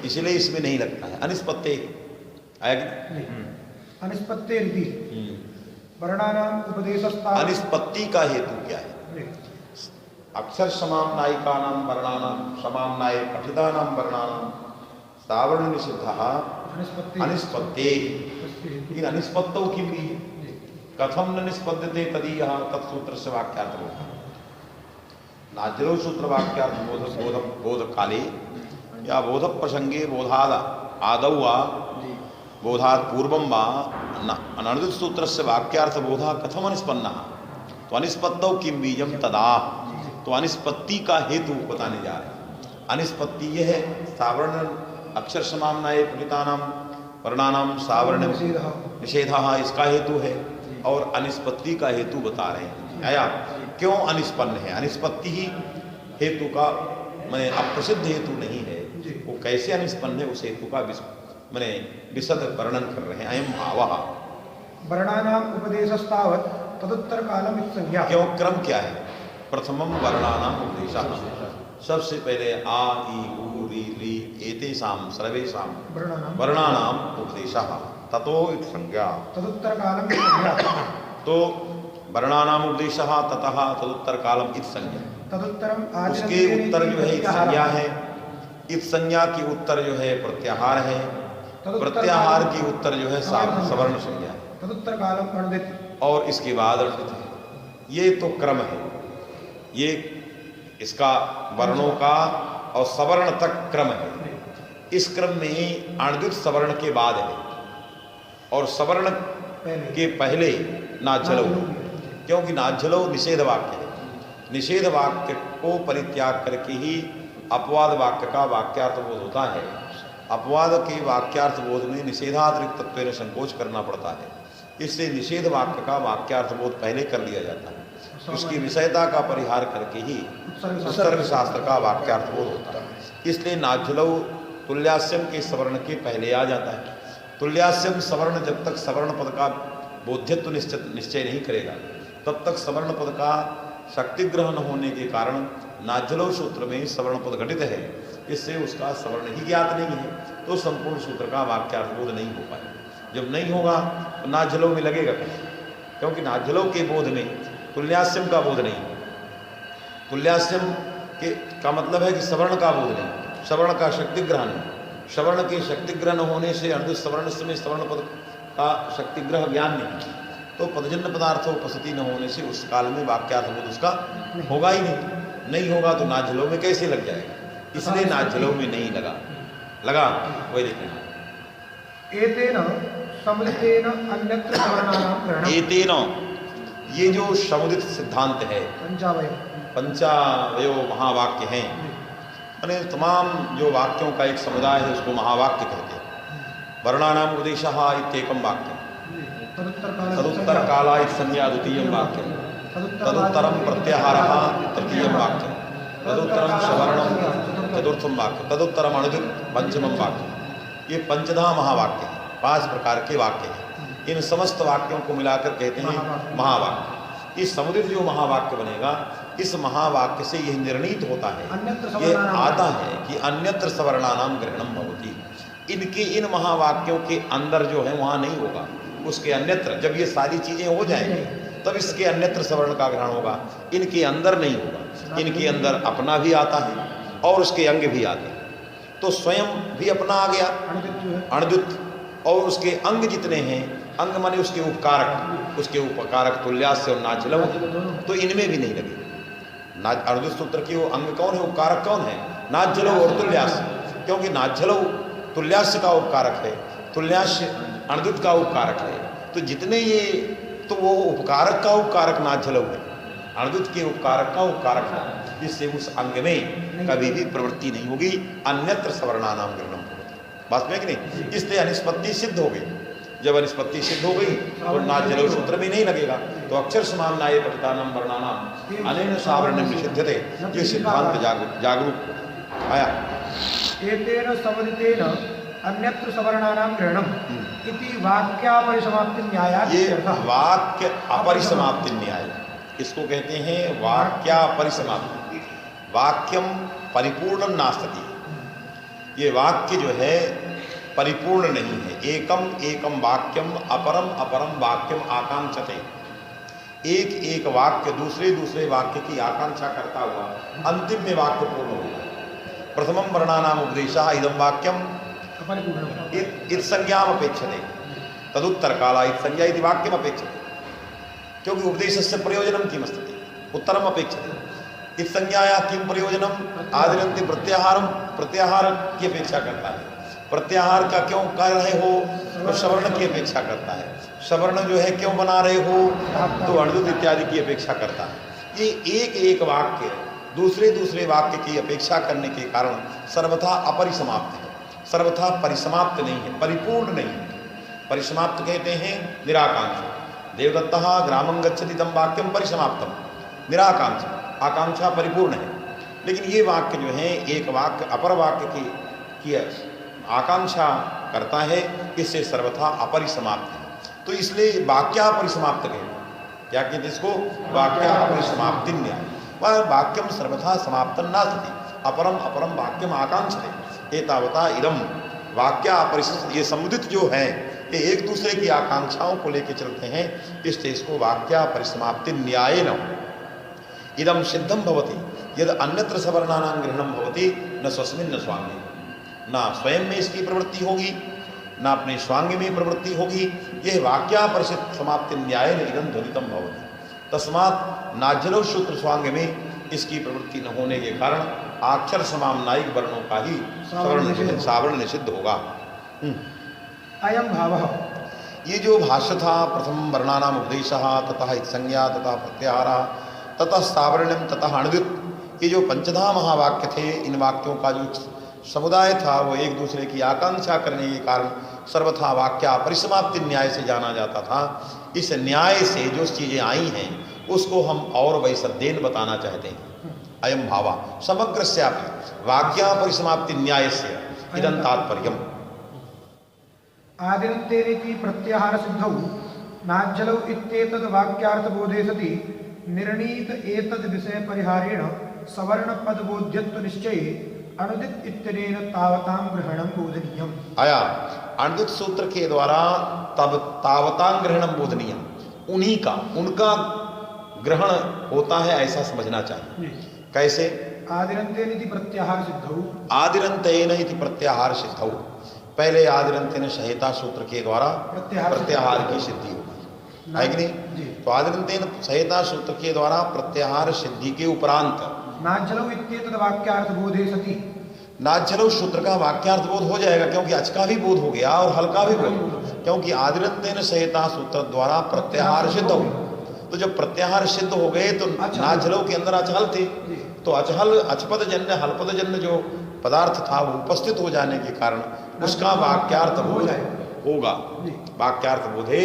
इसलिए इसमें नहीं लगता है। अनिष्पत्ति आया कि अनिष्पत्ति रीति वर्णानाम उपदेशस्था, अनिष्पत्ति का हेतु क्या है? अक्षर समामनायिका नाम वर्णानाम समामनाय पठिता नाम वर्णानाम सावर्ण निषिद्धः अनिष्पत्ते, लेकिन अनिष्पत्तौ किम भी कथम न निष्पद्यते तदीयः तत्सूत्र से वाक्यार्थ बोध, नाज्जलो सूत्र वाक्यार्थ बोध काले या बोध प्रसंगे बोधाद आदौ वा बोधात पूर्वम वा अनर्दित सूत्र से वाक्यार्थ बोधा कथम अनिष्पन्नः, तो अनिष्पत्तौ किम बीजम तदा, तो अनिष्पत्ति का हेतु बताने जा रहे हैं। अनिष्पत्ति यह है सावर्ण अक्षर समामनाए पठितानाम वर्णानाम सावर्ण निषेधः, इसका हेतु है, और अनिष्पत्ति का हेतु बता रहे हैं। आया क्यों अनिष्पन्न है? अनिष्पत्ति ही हेतु का मैंने अप्रसिद्ध हेतु नहीं है, वो कैसे अनिष्पन्न है उस हेतु का मैंने विशद वर्णन कर रहे हैं। अयम भावः वर्णानाम उपदेशस्तावत् तदुत्तर कालम इत्संज्ञा, क्यों क्रम क्या है? प्रथमम वर्णानाम उपदेशः, सबसे पहले आ ई उ री ली एतेषां सर्वेषां वर्णानाम उपदेशः ततो इत्संज्ञा, तदुत्तर कालम इत्संज्ञा, तो वर्णानाम उपदेशः ततः तदुत्तर कालम इत्संज्ञा, तदुत्तरम उसके उत्तर जो है इत्संज्ञा है, इत्संज्ञा की उत्तर जो है प्रत्याहार है, प्रत्याहार की उत्तर जो है सवर्ण संज्ञा है, तदुत्तर कालम अणुदित, और इसके बाद अर्जित है। ये तो क्रम है, ये इसका वर्णों का और सवर्ण तक क्रम है। इस क्रम में अणुदित सवर्ण के बाद है और सवर्ण के पहले नाज्जलो, क्योंकि नाज्जलो निषेध वाक्य है, निषेध वाक्य को परित्याग करके ही अपवाद वाक्य का वाक्यार्थ बोध होता है। अपवाद के वाक्यार्थ बोध में निषेधातिरिक्त तत्व संकोच करना पड़ता है, इससे निषेध वाक्य का वाक्यार्थ बोध पहले कर लिया जाता है, उसकी विषयता का परिहार करके ही उत्सर्ग शास्त्र का वाक्यार्थ बोध होता है। इसलिए नाज्जलो तुल्यास्यम के सवर्ण के पहले आ जाता है। तुल्यास्यम सवर्ण जब तक सवर्ण पद का बोध्यत्व निश्चय नहीं करेगा तब तक सवर्ण पद का शक्तिग्रह न होने के कारण नाज्जलो सूत्र में सवर्ण पद घटित है, इससे उसका सवर्ण ही ज्ञात नहीं है, तो संपूर्ण सूत्र का वाक्यार्थ बोध नहीं हो पाएगा। जब नहीं होगा तो नाज्जलो में लगेगा कैसे? क्योंकि नाज्जलो के बोध में तुल्यास्यम का बोध नहीं, तुल्यास्यम के का मतलब है कि सवर्ण का बोध नहीं, सवर्ण का शक्तिग्रह नहीं, सवर्ण के शक्तिग्रह न होने से अर्ध सवर्ण में सवर्ण पद का शक्तिग्रह ज्ञान नहीं, तो पदजन्य पदार्थों उपस्थिति न होने से उस काल में वाक्यार्थ बोध उसका होगा ही नहीं होगा तो नाज्जलो में कैसे लग जाएगा? इसलिए नाज्जलो में नहीं लगा वही देखें। एतेन समुदितेन अन्यत्र सवर्णानाम ग्रहणम्, एतेन ये जो समुदित सिद्धांत है, पंचावयो महावाक्य हैं, माने तमाम जो वाक्यों का एक समुदाय है उसको महावाक्य कहते हैं। वर्णानाम उपदेशः इत्येकं वाक्यं, तदुत्तर काला इत्संज्ञा द्वितीयं वाक्यं, तदुत्तरं प्रत्याहारः तृतीयं वाक्यं, तदुत्तरं सवर्णं चतुर्थं वाक्यं, तदुत्तरम अणुदित पंचमं वाक्यं। ये पंचधा महावाक्य हैं, 5 प्रकार के वाक्य हैं। इन समस्त वाक्यों को मिलाकर कहते हैं महावाक्य। इस समुदित जो महावाक्य बनेगा, इस महावाक्य से यह निर्णीत होता है, यह आता है कि अन्यत्र सवर्णानाम ग्रहणम भवति, इनके इन महावाक्यों के अंदर जो है वहाँ नहीं होगा, उसके अन्यत्र जब ये सारी चीजें हो जाएंगी तब इसके अन्यत्र सवर्ण का ग्रहण होगा, इनके अंदर नहीं होगा। इनके अंदर अपना भी आता है और उसके अंग भी आते हैं, तो स्वयं भी अपना आ गया अणुदित, और उसके अंग जितने हैं, अंग माने उसके उपकारक तुल्यास्य और नाचलव, तो इनमें भी नहीं लगे। अर्जुन सूत्र की वो अंग कौन है, उपकारक कौन है? नाचलव और तुल्यास्य, क्योंकि नाचलव तुल्यास्य का उपकारक है, तुल्यास्य अर्जुन का उपकारक है। तो जितने ये, तो वो उपकारक का उपकारक नाचलव है, अर्जुन के उपकारक का उपकारक है, जिससे उस अंग में कभी भी प्रवृत्ति नहीं होगी। अन्यत्र सवर्णानाम ग्रहणम, बात में कि नहीं? इसलिए अनिष्पत्ति सिद्ध हो गई। जब अनिष्पत्ति सिद्ध हो गई तो नाचलव सूत्र भी नहीं लगेगा। तो अक्षर समान नाये पठितानाम वर्णानाम अनेन सावरणम निषिध्यते, ये सिद्धांत जागरूक आया। एतेन सवदितेन अन्यत्र सवर्णानाम ग्रहणम इति वाक्यापरिसमाप्ति न्यायात्। ये वाक्य अपरिसमाप्ति न्याय, इसको कहते हैं वाक्यापरिसमाप्ति। वाक्यम परिपूर्ण नास्ति, ये वाक्य जो है परिपूर्ण नहीं है। एकम एकम वाक्यम अपरम अपरम वाक्यम आकांक्षते, एक एक वाक्य दूसरे दूसरे वाक्य की आकांक्षा करता हुआ अंतिम में वाक्य पूर्ण होगा। प्रथमम वर्णानाम उपदेशः इदम वाक्यम इत संज्ञाम अपेक्षते, तदुत्तर काला इत संज्ञा इति वाक्यम अपेक्षते, क्योंकि उपदेशस्य प्रयोजनम किमस्ति उत्तरम अपेक्षते। इत संज्ञाया किम प्रयोजनम आदिरंति प्रत्याहारम, प्रत्याहार की अपेक्षा करता है। प्रत्याहार का क्यों कर रहे हो, तो सवर्ण की अपेक्षा करता है। सवर्ण जो है क्यों बना रहे हो, तो अर्जुन इत्यादि की अपेक्षा करता है। ये एक एक वाक्य दूसरे दूसरे वाक्य की अपेक्षा करने के कारण सर्वथा अपरिसमाप्त है, सर्वथा परिसमाप्त नहीं है, परिपूर्ण नहीं है। परिसमाप्त कहते हैं निराकांक्षा। देवदत्तः ग्रामं गच्छति इदं वाक्यम परिसमाप्तम, निराकांक्षा, आकांक्षा परिपूर्ण है। लेकिन ये वाक्य जो है एक वाक्य अपर वाक्य की आकांक्षा करता है, इससे सर्वथा अपरिसमाप्त है। तो इसलिए वाक्या परिसमाप्त कहते हैं। क्या कहते हैं इसको? वाक्या अपरिसमाप्ति न्याय। वह वाक्यम सर्वथा समाप्तं नास्ति, अपरम अपरम वाक्यम आकांक्षते एतावता इदम वाक्या अपरिसमाप्त। ये समुदित जो है ये एक दूसरे की आकांक्षाओं को लेकर चलते हैं, इसलिए इसको वाक्या परिसमाप्ति न्यायेन इदम सिद्धम भवति यद अन्यत्र सवर्णानां ग्रहणम भवति न स्वस्मिन् न स्वांगे, ना स्वयं में इसकी प्रवृत्ति होगी ना अपने स्वांग में प्रवृत्ति होगी। यह वाक्या परिषद समाप्ति न्याय इदम ध्वनितम भवति। तस्मात् नाजलव सूत्र स्वांग में इसकी प्रवृत्ति न होने के कारण अक्षर समामनायिक वर्णों का ही सावरण निषिद्ध होगा। अयम भावः, ये जो भाष्य था प्रथम वर्णानाम उपदेशः ततः संज्ञा ततः प्रत्याहारः ततः सावरणम ततः अणुदित, ये जो पंचधा महावाक्य थे, इन वाक्यों का जो समुदाय था वो एक दूसरे की आकांक्षा करने के कारण सर्वथा वाक्या परिसमाप्ति न्याय से जाना जाता था। इस न्याय से जो चीज़ें आई हैं उसको हम और वैसद्येन बताना चाहते हैं। अयम भावा समग्रस्यापि वाक्या परिसमाप्ति न्याय से इदं तात्पर्यम्। आदिरन्तेनेति प्रत्याहार सिद्धौ नाज्जलौ इत्येतद् वाक्यार्थबोधे सति निर्णीत एतद् विषय परिहारेण सवर्ण पद बोध्यत्व निश्चये अणुदित इत्यनेन तावतां ग्रहणं बोधनीयम्। आया अणुदित सूत्र के द्वारा तब तावतां ग्रहणं बोधनीयम्, उन्हीं का उनका ग्रहण होता है ऐसा समझना चाहिए। कैसे? आदिरन्तेन इति प्रत्याहार सिद्धौ, आदिरन्तेन इति प्रत्याहार सिद्धौ, पहले आदिरन्तेन संहिता सूत्र के द्वारा प्रत्याहार की सिद्धि होगी, है कि नहीं? तो आदिरन्तेन संहिता सूत्र के द्वारा प्रत्याहार सिद्धि के उपरांत नाज्जलौ इत्येतद् वाक्यार्थ बोधे सति, नाज्जलौ सूत्र का वाक्यार्थ बोध हो जाएगा, क्योंकि अच का भी बोध हो गया और हल का भी बोध, क्योंकि आदिरन्तेन संहिता सूत्र द्वारा प्रत्याहार सिद्ध हो। तो जब प्रत्याहार सिद्ध हो गए तो नाज्जलौ के अंदर अचहल थे, तो अचहल अचपद जन्य हलपद जन्य जो पदार्थ था वो उपस्थित हो जाने के कारण उसका वाक्यार्थ बोध होगा। वाक्यार्थ बोधे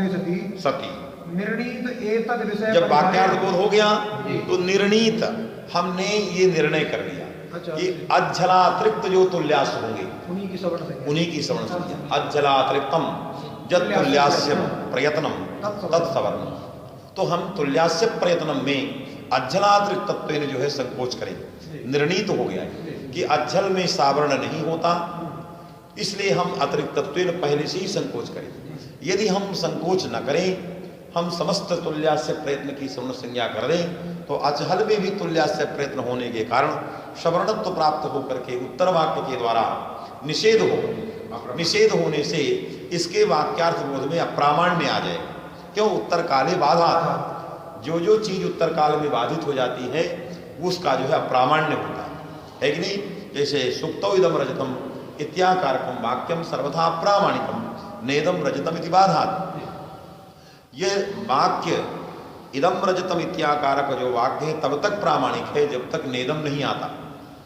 सति सती, निर्णीत एतद् विषय, जब वाक्यार्थ बोध हो गया तो निर्णीत हमने ये निर्णय कर लिया कि अज्जलातिरिक्त जो तुल्यास होंगे उन्हीं की सवर्ण संज्ञा अज्जलातिरिक्तम जद तुल्यास्य प्रयत्नम तत्सवर्ण। तो हम तुल्यास्य प्रयत्नम में अज्जलातिरिक्त तत्व जो है संकोच करेंगे। निर्णीत हो गया कि अज्जल में सावर्ण नहीं होता, इसलिए हम अतिरिक्त तत्व पहले से ही संकोच करें। यदि हम संकोच न करें, हम समस्त तुल्यास्य प्रयत्न की सवर्ण संज्ञा कर दें, तो अचहल में भी तुल्यास्य प्रयत्न होने के कारण सवर्णत्व प्राप्त होकर के उत्तर वाक्य के द्वारा निषेध हो निषेध होने से इसके वाक्यार्थ बोध में अप्रामाण्य आ जाएगा। क्यों? उत्तर काले बाधा था। जो जो चीज उत्तर काल में बाधित हो जाती है उसका जो है अप्रामाण्य होता है कि नहीं? जैसे सुक्तौ इदम रजतम इत्याकारकम वाक्यम सर्वथा अप्रामाणिकम नेदम रजतम इति बाधात्। ये वाक्य इदम रजतम इत्याकारक जो वाक्य है तब तक प्रामाणिक है जब तक नेदम नहीं आता,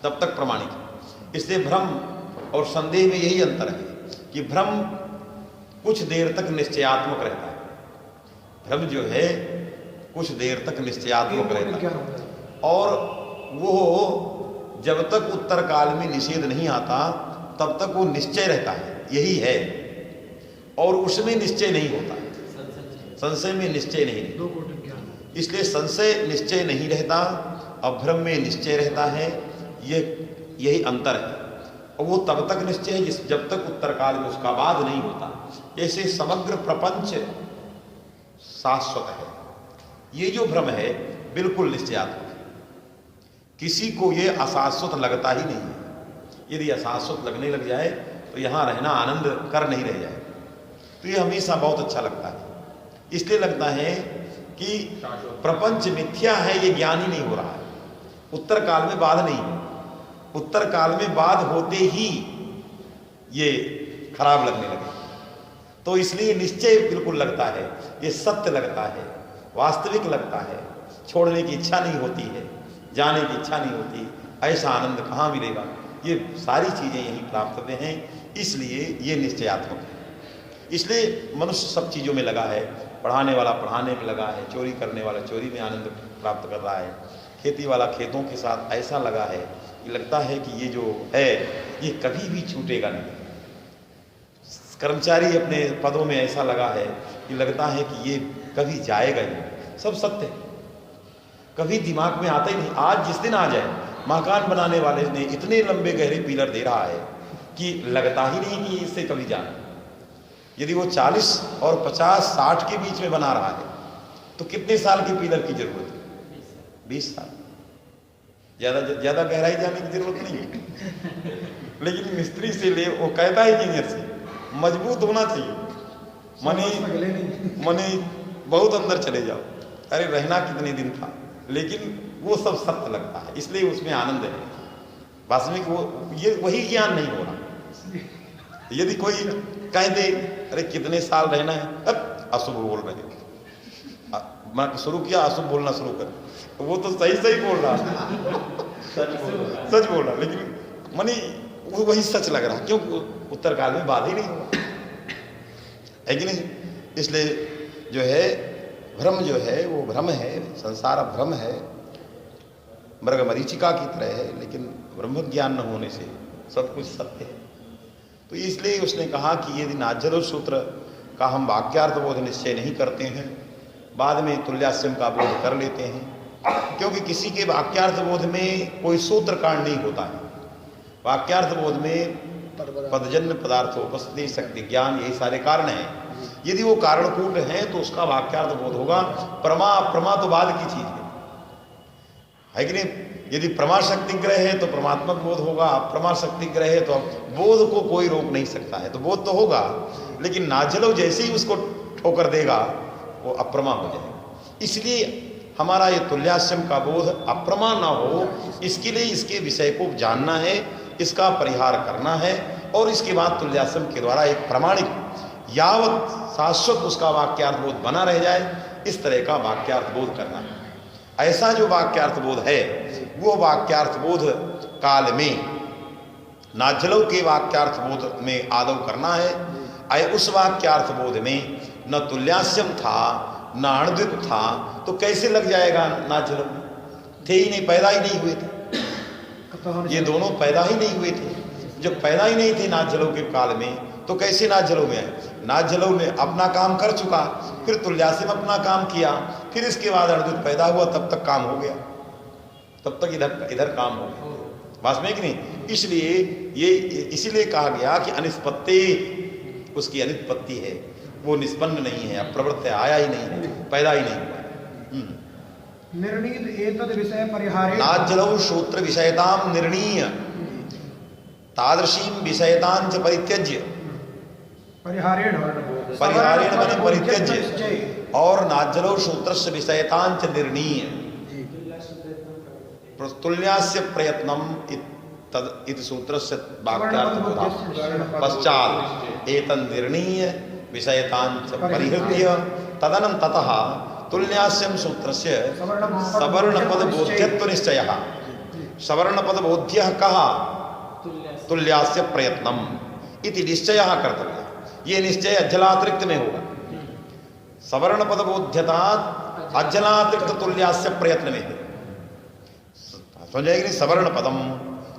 तब तक प्रमाणिक है। इसलिए भ्रम और संदेह में यही अंतर है कि भ्रम कुछ देर तक निश्चयात्मक रहता है, भ्रम जो है कुछ देर तक निश्चयात्मक रहता है, और वो जब तक उत्तर काल में निषेध नहीं आता तब तक वो निश्चय रहता है, यही है। और उसमें निश्चय नहीं होता, संशय में निश्चय नहीं रहता। इसलिए संशय निश्चय नहीं रहता और भ्रम में निश्चय रहता है, यही अंतर है। और वो तब तक निश्चय है जब तक उत्तर काल में उसका बाध नहीं होता। जैसे समग्र प्रपंच शाश्वत है, ये जो भ्रम है बिल्कुल निश्चयात्मक है, किसी को ये अशाश्वत लगता ही नहीं है। यदि अशाश्वत लगने लग जाए तो यहाँ रहना आनंद कर नहीं रह जाए, तो ये हमेशा बहुत अच्छा लगता है। इसलिए लगता है कि प्रपंच मिथ्या है, ये ज्ञान ही नहीं हो रहा है। उत्तर काल में बाध नहीं है, उत्तर काल में बाध होते ही ये खराब लगने लगे, तो इसलिए निश्चय बिल्कुल लगता है, ये सत्य लगता है, वास्तविक लगता है, छोड़ने की इच्छा नहीं होती है, जाने की इच्छा नहीं होती। ऐसा आनंद कहाँ मिलेगा? ये सारी चीज़ें यहीं प्राप्त होते हैं, इसलिए ये निश्चयात्मक है। इसलिए मनुष्य सब चीज़ों में लगा है, पढ़ाने वाला पढ़ाने में लगा है, चोरी करने वाला चोरी में आनंद प्राप्त कर रहा है, खेती वाला खेतों के साथ ऐसा लगा है कि लगता है कि ये जो है ये कभी भी छूटेगा नहीं। कर्मचारी अपने पदों में ऐसा लगा है कि लगता है कि ये कभी जाएगा ही नहीं। सब सत्य है, कभी दिमाग में आता ही नहीं। आज जिस दिन आ जाए, मकान बनाने वाले ने इतने लंबे गहरे पिलर दे रहा है कि लगता ही नहीं कि इससे कभी जाना। यदि वो 40 और 50 60 के बीच में बना रहा है तो कितने साल के पिलर की जरूरत है? 20 साल। ज्यादा गहराई जाने की जरूरत नहीं है। लेकिन मिस्त्री से ले, वो कहता है इंजीनियर से, मजबूत होना चाहिए, मने बहुत अंदर चले जाओ, अरे रहना कितने दिन था, लेकिन वो सब सत्य लगता है, इसलिए उसमें आनंद है। वास्तविक वो ये वही ज्ञान नहीं हो रहा। यदि कोई कह दे अरे कितने साल रहना है, अब अशुभ बोल रहे, मैं शुरू किया अशुभ बोलना शुरू कर, वो तो सही बोल रहा है, सच बोल रहा, लेकिन मनी वो वही सच लग रहा, क्यों? उत्तर काल में बात ही नहीं है कि नहीं? इसलिए जो है भ्रम जो है वो भ्रम है, संसार भ्रम है, मृग मरीचिका की तरह है, लेकिन ब्रह्म ज्ञान न होने से सब कुछ सत्य है। तो इसलिए उसने कहा कि यदि नाज्जलो सूत्र का हम वाक्यार्थ बोध निश्चय नहीं करते हैं, बाद में तुल्यास्यम का बोध कर लेते हैं, क्योंकि किसी के वाक्यार्थ बोध में कोई सूत्र कांड नहीं होता है। वाक्यार्थ बोध में पदजन्य पदार्थोपस्थिति शक्ति ज्ञान यही सारे कारण हैं। यदि वो कारणकूट हैं तो उसका वाक्यार्थ बोध होगा। प्रमा अप्रमा तो बाद की चीज है कि नहीं? यदि प्रमा शक्ति ग्रह है तो परमात्मक बोध होगा, अप्रमा शक्ति ग्रह है तो बोध को कोई रोक नहीं सकता है, तो बोध तो होगा, लेकिन नाजलो जैसे ही उसको ठोकर देगा वो अप्रमा हो जाएगा। इसलिए हमारा ये तुल्यास्यम का बोध अप्रमा ना हो, इसके लिए इसके विषय को जानना है, इसका परिहार करना है, और इसके बाद तुल्यास्यम के द्वारा एक प्रमाणिक यावत शाश्वत उसका वाक्यार्थ बोध बना रह जाए, इस तरह का वाक्यार्थ बोध करना है। ऐसा जो वाक्यार्थ बोध है वो वाक्यार्थ बोध काल में नाज्जलो के वाक्यार्थ बोध में आदौ करना है। उस वाक्यार्थ बोध में न तुल्यास्यम था न अणद्वित था, तो कैसे लग जाएगा? नाज्जलो थे ही नहीं, पैदा ही नहीं हुए थे, ये दोनों पैदा ही नहीं हुए थे। जब पैदा ही नहीं थे नाज्जलो के काल में, तो कैसे नाज्जलो में आए? नाज्जलो ने अपना काम कर चुका, फिर तुल्यास्यम अपना काम किया, फिर इसके बाद अणद्वित पैदा हुआ, तब तक काम हो गया, तब तक इधर काम हो गया। वास्तविक नहीं। इसलिए ये इसीलिए कहा गया कि अनिष्पत्ति उसकी अनिष्पत्ति है, वो निष्पन्न नहीं है, प्रवृत्त आया ही नहीं है, पैदा ही नहीं हुआ। निर्णीत एतद् विषय परिहारे नाज्जलो श्रोत्र विषयताम निर्णीय तादृशीं विषयतां च परित्यज्य परिहारेण परिहारेण माने परित्यज्य और नाज्जलो सूत्रस्य विषयतांच निर्णीय तुल्यास्य प्रयत्नम इति सूत्रस्य वाक्यार्थ पश्चात् एतन्निर्णीय विषयतांच परिहृत्य तदनन्ततः तुल्यास्यं सूत्रस्य सवर्णपद बोध्यत्व निश्चयः सवर्णपद बोध्यः कः तुल्यास्य प्रयत्नम इति निश्चयः कर्तव्यः। ये निश्चय अज्जलातिरिक्त में होगा। सवर्ण पद बोध्यता अज्जलातिरिक्त तुल्यास्य प्रयत्न में है। समझाएगी नहीं? सवर्ण पदम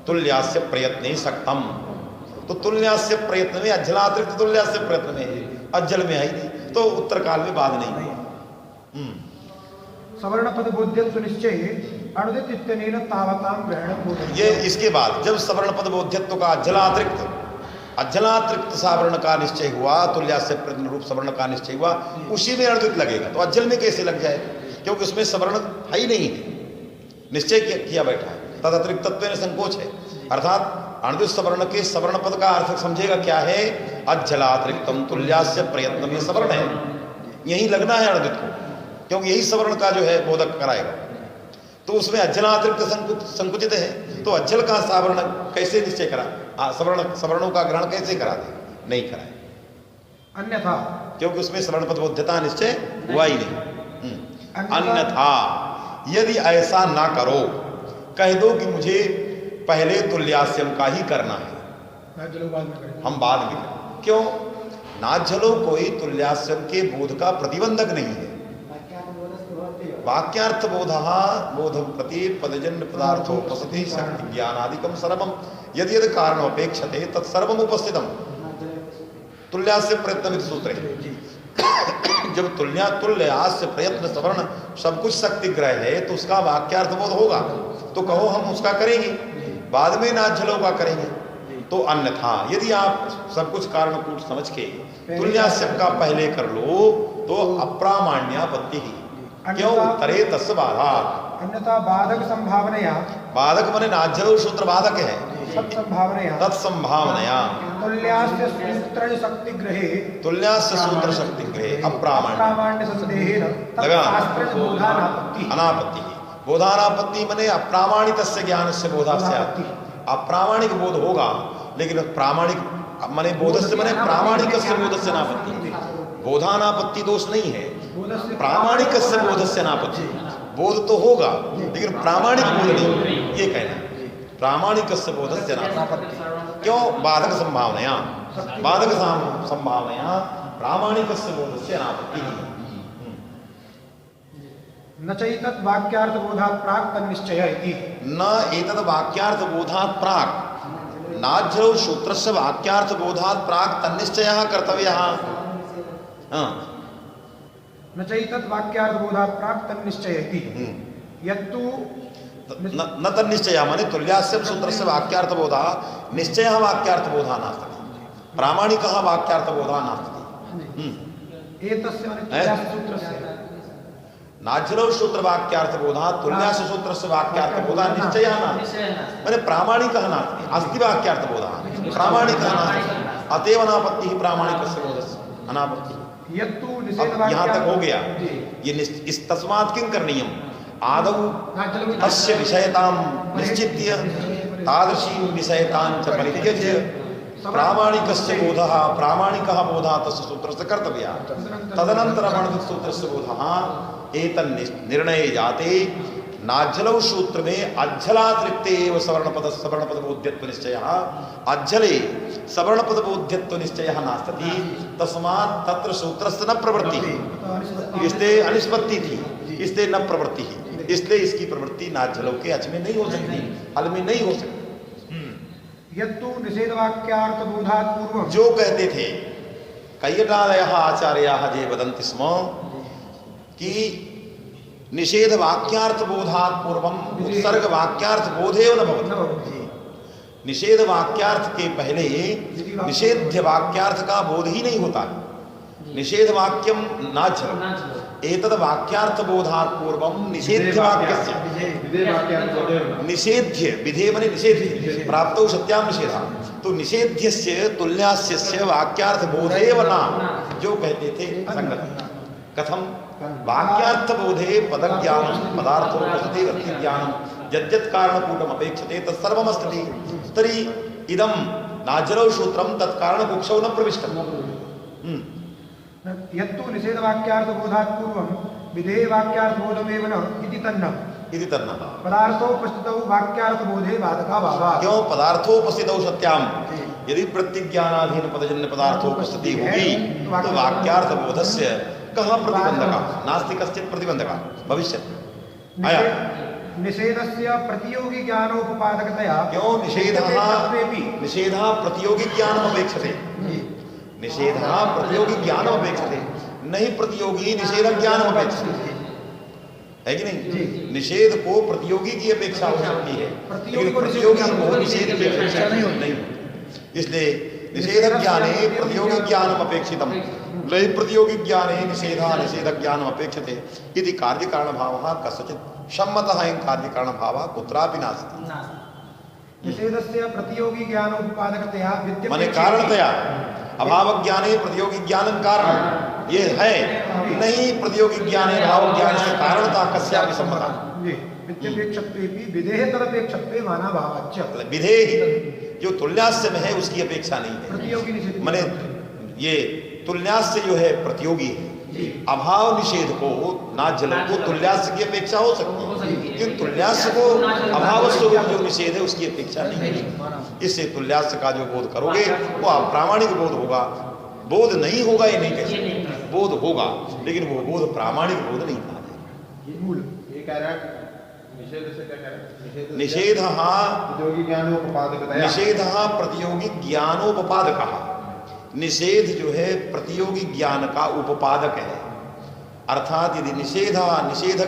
तुल्यास्य प्रयत्ने सक्तम, तो तुल्यास्य प्रयत्न में अज्जलातिरिक्त तुल्यास्य प्रयत्न में है, अज्जल में है नहीं, तो उत्तर काल में बाद नहीं। सवर्ण पद बोध्यत्व निश्चय अनुदित इत्यनेन तावतां ग्रहणं। ये इसके बाद जब सवर्ण पद बोध्यत्व का अज्जलातिरिक्त सावर्ण का निश्चय हुआ, तुल्यास्य प्रयत्न रूप सवर्ण का निश्चय हुआ, उसी में अनुदित लगेगा। तो अज्जल में कैसे लग जाए? क्योंकि उसमें सवर्ण है ही नहीं है, निश्चय किया बैठा है। तद अतिरिक्त तत्व संकोच है, अर्थात अनुदित सवर्ण के सवर्ण पद का अर्थ समझेगा क्या है? अज्जलातिरिक्तम तुल्यास्य प्रयत्न में सवर्ण है, यही लगना है अनुदित को, क्योंकि यही सवर्ण का जो है बोधक कराएगा। तो उसमें अज्जलातिरिक्त संकुचित है, तो अज्जल का सावर्ण कैसे निश्चय करा? सवर्णों का ग्रहण कैसे करा दे? नहीं कराए, अन्यथा, क्योंकि उसमें सवर्ण पद बोध्यता निश्चय हुआ ही नहीं। अन्यथा यदि ऐसा ना करो, कह दो कि मुझे पहले तुल्यास्यम का ही करना है, हम बाद में करें। क्यों? नाज्जलो कोई तुल्यास्यम के बोध का प्रतिबंधक नहीं है। वाक्यार्थ बोधम प्रति पदजन्य पदार्थोपसति शक्ति ज्ञानादिकम सर्वम यदि यदि कारण अपेक्षते तत्सर्वम उपस्थितम तुल्यास्य प्रयत्न सूत्र है। जब तुल्यास्य प्रयत्न सवर्ण सब कुछ शक्ति ग्रह है, तो उसका वाक्यार्थ बोध होगा, तो कहो हम उसका करेंगे, बाद में नाज्जलो का करेंगे। तो अन्यथा यदि आप सब कुछ कारणकूट समझ के तुल्यास्य का पहले कर लो, तो अप्रामाण्यापत्ति ही। क्यों? उत्तरे तस्य बाधा। अन्यथा बाधक संभावनया, बाधक माने नाज्जलो सूत्र बाधक है, तत्संभावनया तुल्यास्य सूत्र शक्ति ग्रहे, तुल्यास्य सूत्र शक्ति ग्रहे अप्रामाण्य संदेहेन तत्शास्त्र बोधानापत्ति। अनापत्ति, बोधानापत्ति माने अप्रामाणिकस्य ज्ञानस्य बोधास्यात्। अप्रामाणिक बोध होगा, लेकिन प्रामाणिक माने बोधस्य माने प्रामाणिकस्य बोधस्य नापत्ति। बोधानापत्ति दोष नहीं है, प्रामाणिकस्य बोधस्य नापत्ति। बोध तो होगा, लेकिन प्रामाणिक बोध नहीं, ये कहना है। प्रामाणिकस्य बोधस्य नापत्ति। क्यों? बाधक संभावनया, बाधक संभावनया प्रामाणिकस्य बोधस्य नापत्ति। न चैतत् वाक्यार्थ बोधात् प्राक् तन्निश्चय इति। न एतद् वाक्यार्थ बोधात् प्राक् नाज्जलो सूत्रस्य वाक्यार्थ बोधात् प्राक् तन्निश्चयः कर्तव्यः। न चैतत् वाक्यार्थ बोधात् प्राक् तन्निश्चय इति। यत्तु न तन्निश्चयः माने तुल्यास्यं सूत्रस्य वाक्यार्थ बोधा निश्चयः वाक्यार्थ बोधा नास्ति, प्रामाणिकः वाक्यार्थ बोधा नास्ति। एतस्य माने तुल्यास्य सूत्रस्य नाज्जलो सूत्र वाक्यार्थ बोधा तुल्यास्य सूत्रस्य वाक्यार्थ बोधा निश्चयः नास्ति, माने प्रामाणिकः नास्ति। अस्ति वाक्यार्थ बोधा, प्रामाणिकः नास्ति, अतएव अनापत्तिः प्रामाणिकस्य बोधस्य अनापत्तिः। यहाँ तक हो गया। ये इस तस्मात् किं करणीयम्? आदौ तस्य विषयतां निश्चित्य तादृशी विषयतां च परित्यज्य प्रामाणिकस्य बोधः प्रामाणिकः बोधः तस्य सूत्रस्य कर्तव्यः। तदनन्तरम् अनुदित सूत्रस्य बोधः एतन्निर्णये जाते नाज्जलौ सूत्र में अज्जलातिरिक्ते एव सवर्णपद बोध्यत्व निश्चयः अज्जले सवर्णपद बोध्यत्व निश्चयः नास्ति, तस्मात् तत्र सूत्रस्य न प्रवृत्ति, इसलिए अनिष्पत्ति थी, इसलिए न प्रवृत्ति, इसलिए इसकी प्रवृत्ति नाज्जलौ के अच में नहीं हो सकती, हल में नहीं हो सकती। यत्तु निषेध वाक्यार्थ बोधात् पूर्वं, जो कहते थे कैयटादयः आचार्याः जे वदन्ति स्म कि निषेध वाक्यार्थ बोधात् पूर्वम उत्सर्ग वाक्यार्थ बोधेव न भवति। निषेध वाक्यार्थ के पहले निषेध्य वाक्यार्थ का बोध ही नहीं होता। निषेध वाक्यम नाज्जलो एतद् वाक्यार्थ बोधात् पूर्वम निषेध्य वाक्यस्य निषेध्य विधेय माने निषेध्य प्राप्तौ सत्यां निषेधः तो निषेध्यस्य तुल्यास्य वाक्यार्थ बोधेव न, जो कहते थे संगत। कथम वाक्यार्थ बोधे पदज्ञानम पदार्थोपस्थिति ज्ञानम यद्यत् कारणकूटम अपेक्षते तत्सर्वमस्ति तर्हि इदं नाजरौ सूत्रम तत्कारण कुक्षौ न प्रविष्टम। यत्तु निषेधवाक्यार्थ बोधात् पूर्वं विधेय वाक्यार्थ बोधमेव न इति तन्न पदार्थोपस्थितौ वाक्यार्थ बोधे बाधका भावात्। क्यों पदार्थोपस्थितौ सत्याम, यदि प्रत्यज्ञानाधीन पदजन्य पदार्थोपस्थिति होगी तो वाक्यार्थ बोधस्य कहाँ प्रतिबंधक नास्ति कश्चित् प्रतिबंधक भविष्य आया। निषेधस्य प्रतियोगी ज्ञानोपपादकतया क्यों निषेधः प्रतियोगी ज्ञानम अपेक्षते, निषेधः प्रतियोगी ज्ञानम अपेक्षते, नहीं प्रतियोगी निषेध ज्ञानम अपेक्षते, है कि नहीं? निषेध को प्रतियोगी की अपेक्षा हो सकती है लेकिन प्रतियोगी को निषेध की अपेक्षा नहीं। इसलिए निषेध ज्ञाने प्रतियोगी ज्ञानम अपेक्षितम नहीं प्रतियोगी ज्ञाने निषेध ज्ञानम अपेक्षते इति कार्य कारण भावः कस्यचित् सम्मतः अयं कार्य कारण भावः कुत्रापि नास्ति। निषेधस्य प्रतियोगी ज्ञानोपपादकतया माने कारणतया अभाव ज्ञाने प्रतियोगी ज्ञानम कारण ये है, नहीं प्रतियोगी ज्ञाने भाव ज्ञान से कारणता कस्यापि सम्मता। विद्यपेक्षत्वेपि विधेः तदपेक्षत्वे माना भावाच्च। विधेः जो तुल्यास्य में है उसकी अपेक्षा नहीं है, प्रतियोगी निषेध माने ये तुल्यास्य जो है प्रतियोगी है। अभाव निषेध को नाजल को तुल्यास्य की अपेक्षा हो सकती है लेकिन तुल्यास्य को अभाव स्वरूप जो निषेध है उसकी अपेक्षा नहीं है। इससे तुल्यास्य का जो बोध करोगे वो अप्रामाणिक बोध होगा। बोध नहीं होगा ये नहीं कह सकते, बोध होगा लेकिन वो बोध प्रामाणिक बोध नहीं कहा जाएगा। ये कह रहा है निषेध से क्या कह रहा है? निषेध प्रतियोगी ज्ञानोपपादकतया, निषेध प्रतियोगी ज्ञानोपपादक। निषेध जो है प्रतियोगी ज्ञान का उपपादक है, अर्थात यदि निषेध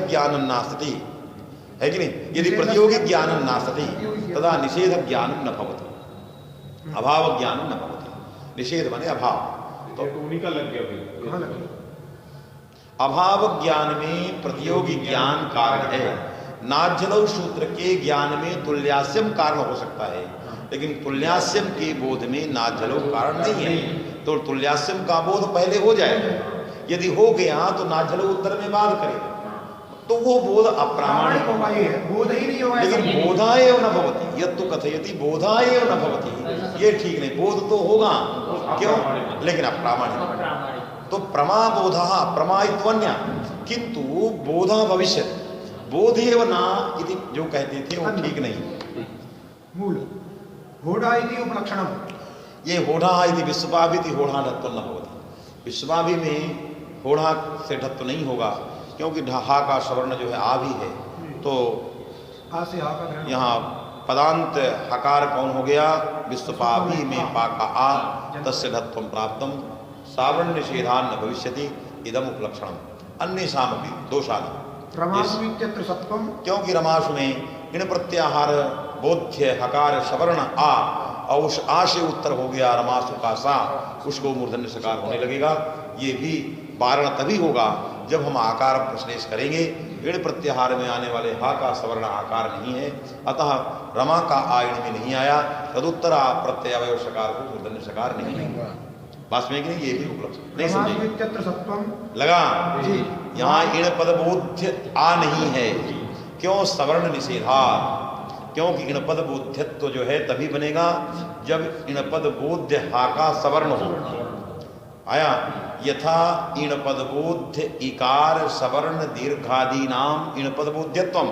ज्ञान नास्ति, है कि नहीं? यदि प्रतियोगी ज्ञान नास्ति तदा निषेध ज्ञान न भवति, अभाव ज्ञान न भवति। निषेध माने अभाव, तो उन्हीं का लग गया। अभाव ज्ञान में प्रतियोगी ज्ञान कारण है। नाज्जलौ सूत्र के ज्ञान में तुल्यास्यम कारण हो सकता है लेकिन तुल्यास्यम के बोध में नाज्जलौ कारण नहीं है। तो तुल्यास्यम का बोध पहले हो जाएगा, यदि हो गया तो नाज्जलौ उत्तर में बाध करेगा तो वो बोध अप्रामाणिक होगा, बोध ही नहीं होगा। लेकिन बोधाय न भवति यत्तु कथयति बोधाय न भवति, ये ठीक नहीं। बोध तो होगा क्यों, लेकिन अप्रामाणिक। तो प्रमा बोधः अप्रमायित्वन्य किंतु बोधा भविष्यति बोधेव न इति जो कहते थे वो ठीक नहीं। मूल होड़ा इति उपलक्षणम, ये होड़ा इति विश्वाभिति होड़ा ढत्व न भवति। विश्वाभि में होड़ा से ढत्व नहीं होगा क्योंकि हा का सवर्ण जो है आ भी है, तो आ से हा का ग्रहण, यहाँ पदांत हकार कौन हो गया? विश्वपाभि में पा का आ, तस्य ढत्वम प्राप्तम सावर्ण निषेधान न भविष्यति इदम उपलक्षणम अन्य सामपि दोषादि। रमासु इत्यत्र सत्वम, क्योंकि रमासु में इन प्रत्याहार बोध्य हकार सवर्ण आ और उस आ से उत्तर हो गया रमासु का सा, उसको मूर्धन्य सकार होने लगेगा। ये भी वारण तभी होगा जब हम आकार प्रश्लेष करेंगे। ऋण प्रत्याहार में आने वाले हा का सवर्ण आकार नहीं है, अतः रमा का आयण में नहीं आया, तदुत्तरा प्रत्यय सकार को मूर्धन्य सकार नहीं है। बस में कि नहीं, ये भी उपलब्ध नहीं समझे लगा। यहाँ इन पद बोध्य आ नहीं है, क्यों? सवर्ण निषेधा, क्योंकि इन पद बोध्यत्व जो है तभी बनेगा जब इन पद बोध्य हा का सवर्ण हो। आया यथा इन पद बोध्य इकार सवर्ण दीर्घादि नाम इन पद बोध्यत्वम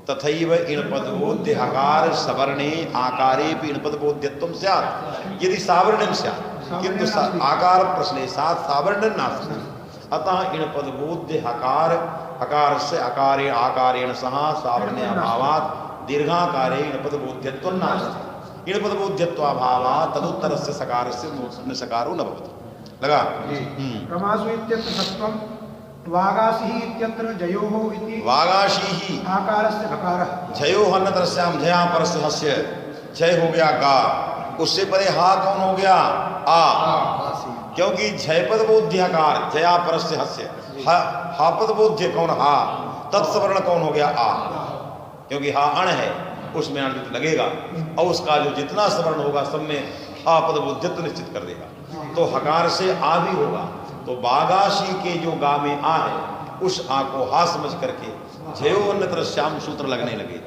तथैव इन पद बोध्य हकार सवर्णे आकारे भी इन पद बोध्यत्वम स्यात् यदि सावर्णम स्यात् किंतु आकार प्रश्लेषात् सावर्णं नास्ति। अतः इन पद बोध्य हकार हकार से अकारे आकारेण सह सावर्ण्य अभावात् दीर्घाकारे इन पद बोध्यत्वं नास्ति। इन पद बोध्यत्वाभावात् तदुत्तरस्य सकारस्य सकारो न भवति। लगा? रमासु इत्यत्र सत्वम, वागासी इत्यत्र जयोः इति, वागाशी आकारस्य घकारः, जयोः अन्नतरस्याम जया परस्य हस्य, जय हो गया गा, उससे परे हा कौन हो गया? आ, क्योंकि जयपद बोध्यकार जया परस्य हस्य, हा पद बोध्य कौन? हा, तत्सवर्ण कौन हो गया? आ, क्योंकि हा अण है, उसमें अणुत्व लगेगा और उसका जो जितना स्वर्ण होगा सब में आपद बुद्धित्व निश्चित कर देगा। तो हकार से आ भी होगा, तो बागाशी के जो गा में आ है उस आ को हा समझ करके झेयोन्नत्र श्याम सूत्र लगने लगे।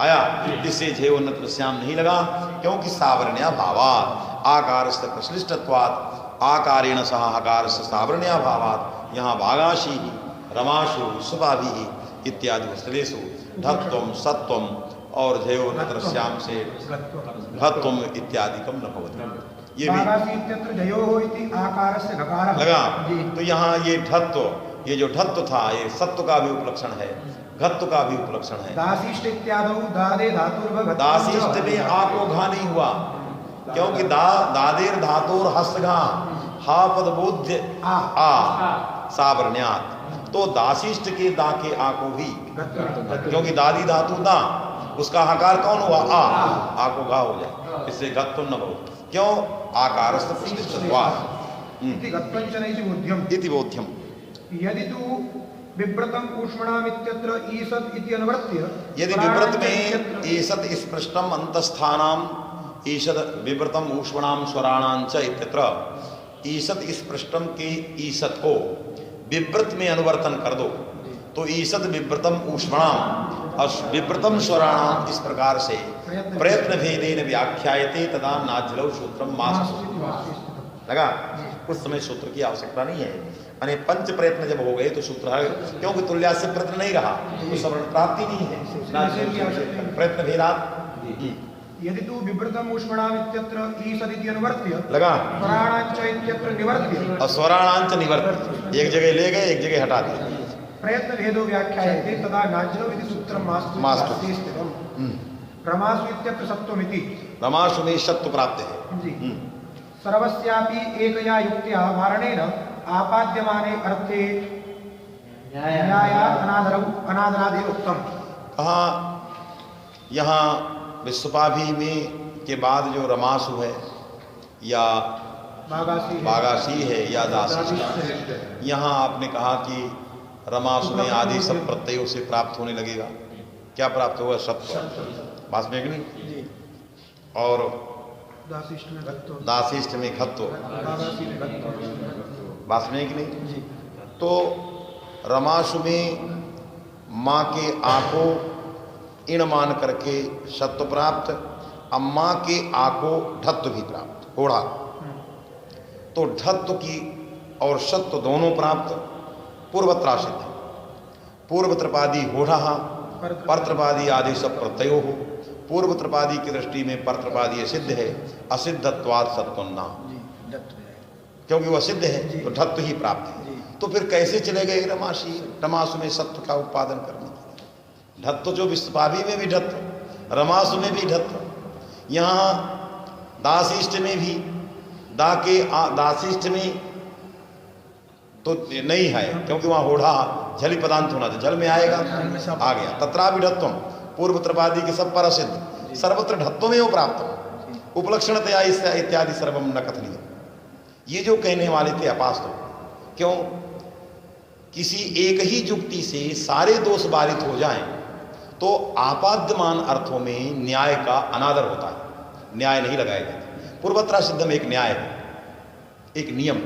आया, इससे झेयोन्नत्र श्याम नहीं लगा, क्योंकि सावरण्या भावात आकार से प्रश्लिष्टत्वात् आकारेण सह हकार से सावरण्या भावात यहाँ बागाशी ही रमाशु सुभाभि इत्यादि वस्तुषु धत्वम सत्वम और झयोन्नत्र श्याम से घत्वम इत्यादिकम न भवति। ये भी लगा। तो यहाँ ये धत्व, ये जो धत्व था ये सत्व का भी उपलक्षण है, घत्व का भी उपलक्षण है। दासिष्ठ इत्यादौ दादे धातुर्भ दासिष्ठ में आ को घा नहीं हुआ, क्योंकि दादेर धातुर हस्तघा हा पद बोध्य आ सावरण्यात, तो दासिष्ठ के दा के आ को भी, क्योंकि दादी धातु दा उसका हकार कौन हुआ आ को घा हो जाए, इससे घत्व न हो। क्यों? आकारस्थ इति बोध्यम। यदि तु विव्रतम ऊष्मणाम इत्यत्र ईसत् इति अनुवर्त्य, यदि विव्रत में ईसत् इस पृष्ठम अंतस्थानाम ईषद विव्रतम ऊष्मणाम स्वराणांच इत्यत्र ईसत् इस पृष्ठम के ईसत् को विव्रत में अनुवर्तन कर दो, तो ईसद विव्रतम ऊष्मणाम और विव्रतम स्वराणाम इस प्रकार से प्रयत्न भेदेन व्याख्यायते तदा नाज्जलौ सूत्रम मास लगा। उस समय सूत्र की आवश्यकता नहीं है, यानी पंच प्रयत्न जब हो गए तो सूत्र, क्योंकि तुल्या से प्रयत्न नहीं रहा तो सवर्ण प्राप्ति नहीं है, प्रयत्न भेदात। यदि तु विव्रतम ऊष्मणाम इत्यत्र ईसदिति अनुवर्त्य लगा स्वराणांच इत्यत्र निवर्त्य, और स्वराणांच निवर्त्य एक जगह ले गए एक जगह हटा दिए, प्रयत्न भेदो व्याख्यायते तदा नाज्जलौ इति सूत्रम मास्तु रमासु इत्यत्र सत्वमिति। रमासु में सत्व प्राप्त है जी। सर्वस्यापि एकया युक्त्या वारणेन आपाद्यमाने अर्थे न्यायात् अनादरादेव उक्तम। कहाँ? यहाँ विश्वपाभि में के बाद जो रमासु है या बागासी है या दासिष्ठ, यहाँ आपने कहा कि रमासु में आदि सब प्रत्ययों से प्राप्त होने लगेगा। क्या प्राप्त होगा? सत्व, वास्तविक नहीं, और दासिष्ठ में घत्व, वास्तविक नहीं। तो रमासु में माँ के आको इण मान करके सत्व प्राप्त, अम्मा के आको धत्व भी प्राप्त होड़ा, तो धत्व की और सत्व दोनों प्राप्त पूर्वत्रासित है। पूर्व त्रिपादी होढ़ा परत्रपादी आदि सब प्रत्ययो हो, पूर्व त्रिपादी की दृष्टि में परत्रपादी सिद्ध है, असिद्धत्वात् सत्वन्ना, क्योंकि वह सिद्ध है तो धत्व ही प्राप्त है। तो फिर कैसे चले गए रमासु में सत्व का उत्पादन करने? धत्व जो विश्वपाभि में भी धत्व, रमासु में भी धत्व, यहाँ दासिष्ठ में भी दा के दासिष्ठ में तो नहीं है, क्योंकि वहाँ होढ़ा झली पदांत होना था, जल में आएगा, आ गया। तत्रा भी धत्वम पूर्व त्रिपादी के सब पर सिद्ध, सर्वत्र धत्व में वो प्राप्त उपलक्षणतया इत्यादि सर्वम न कथनीय। ये जो कहने वाले थे अपास्तव, क्यों? किसी एक ही युक्ति से सारे दोष बारित हो जाएं तो आपाद्यमान अर्थों में न्याय का अनादर होता है, न्याय नहीं लगाया जाता। पूर्वत्रा सिद्ध में एक न्याय है, एक नियम।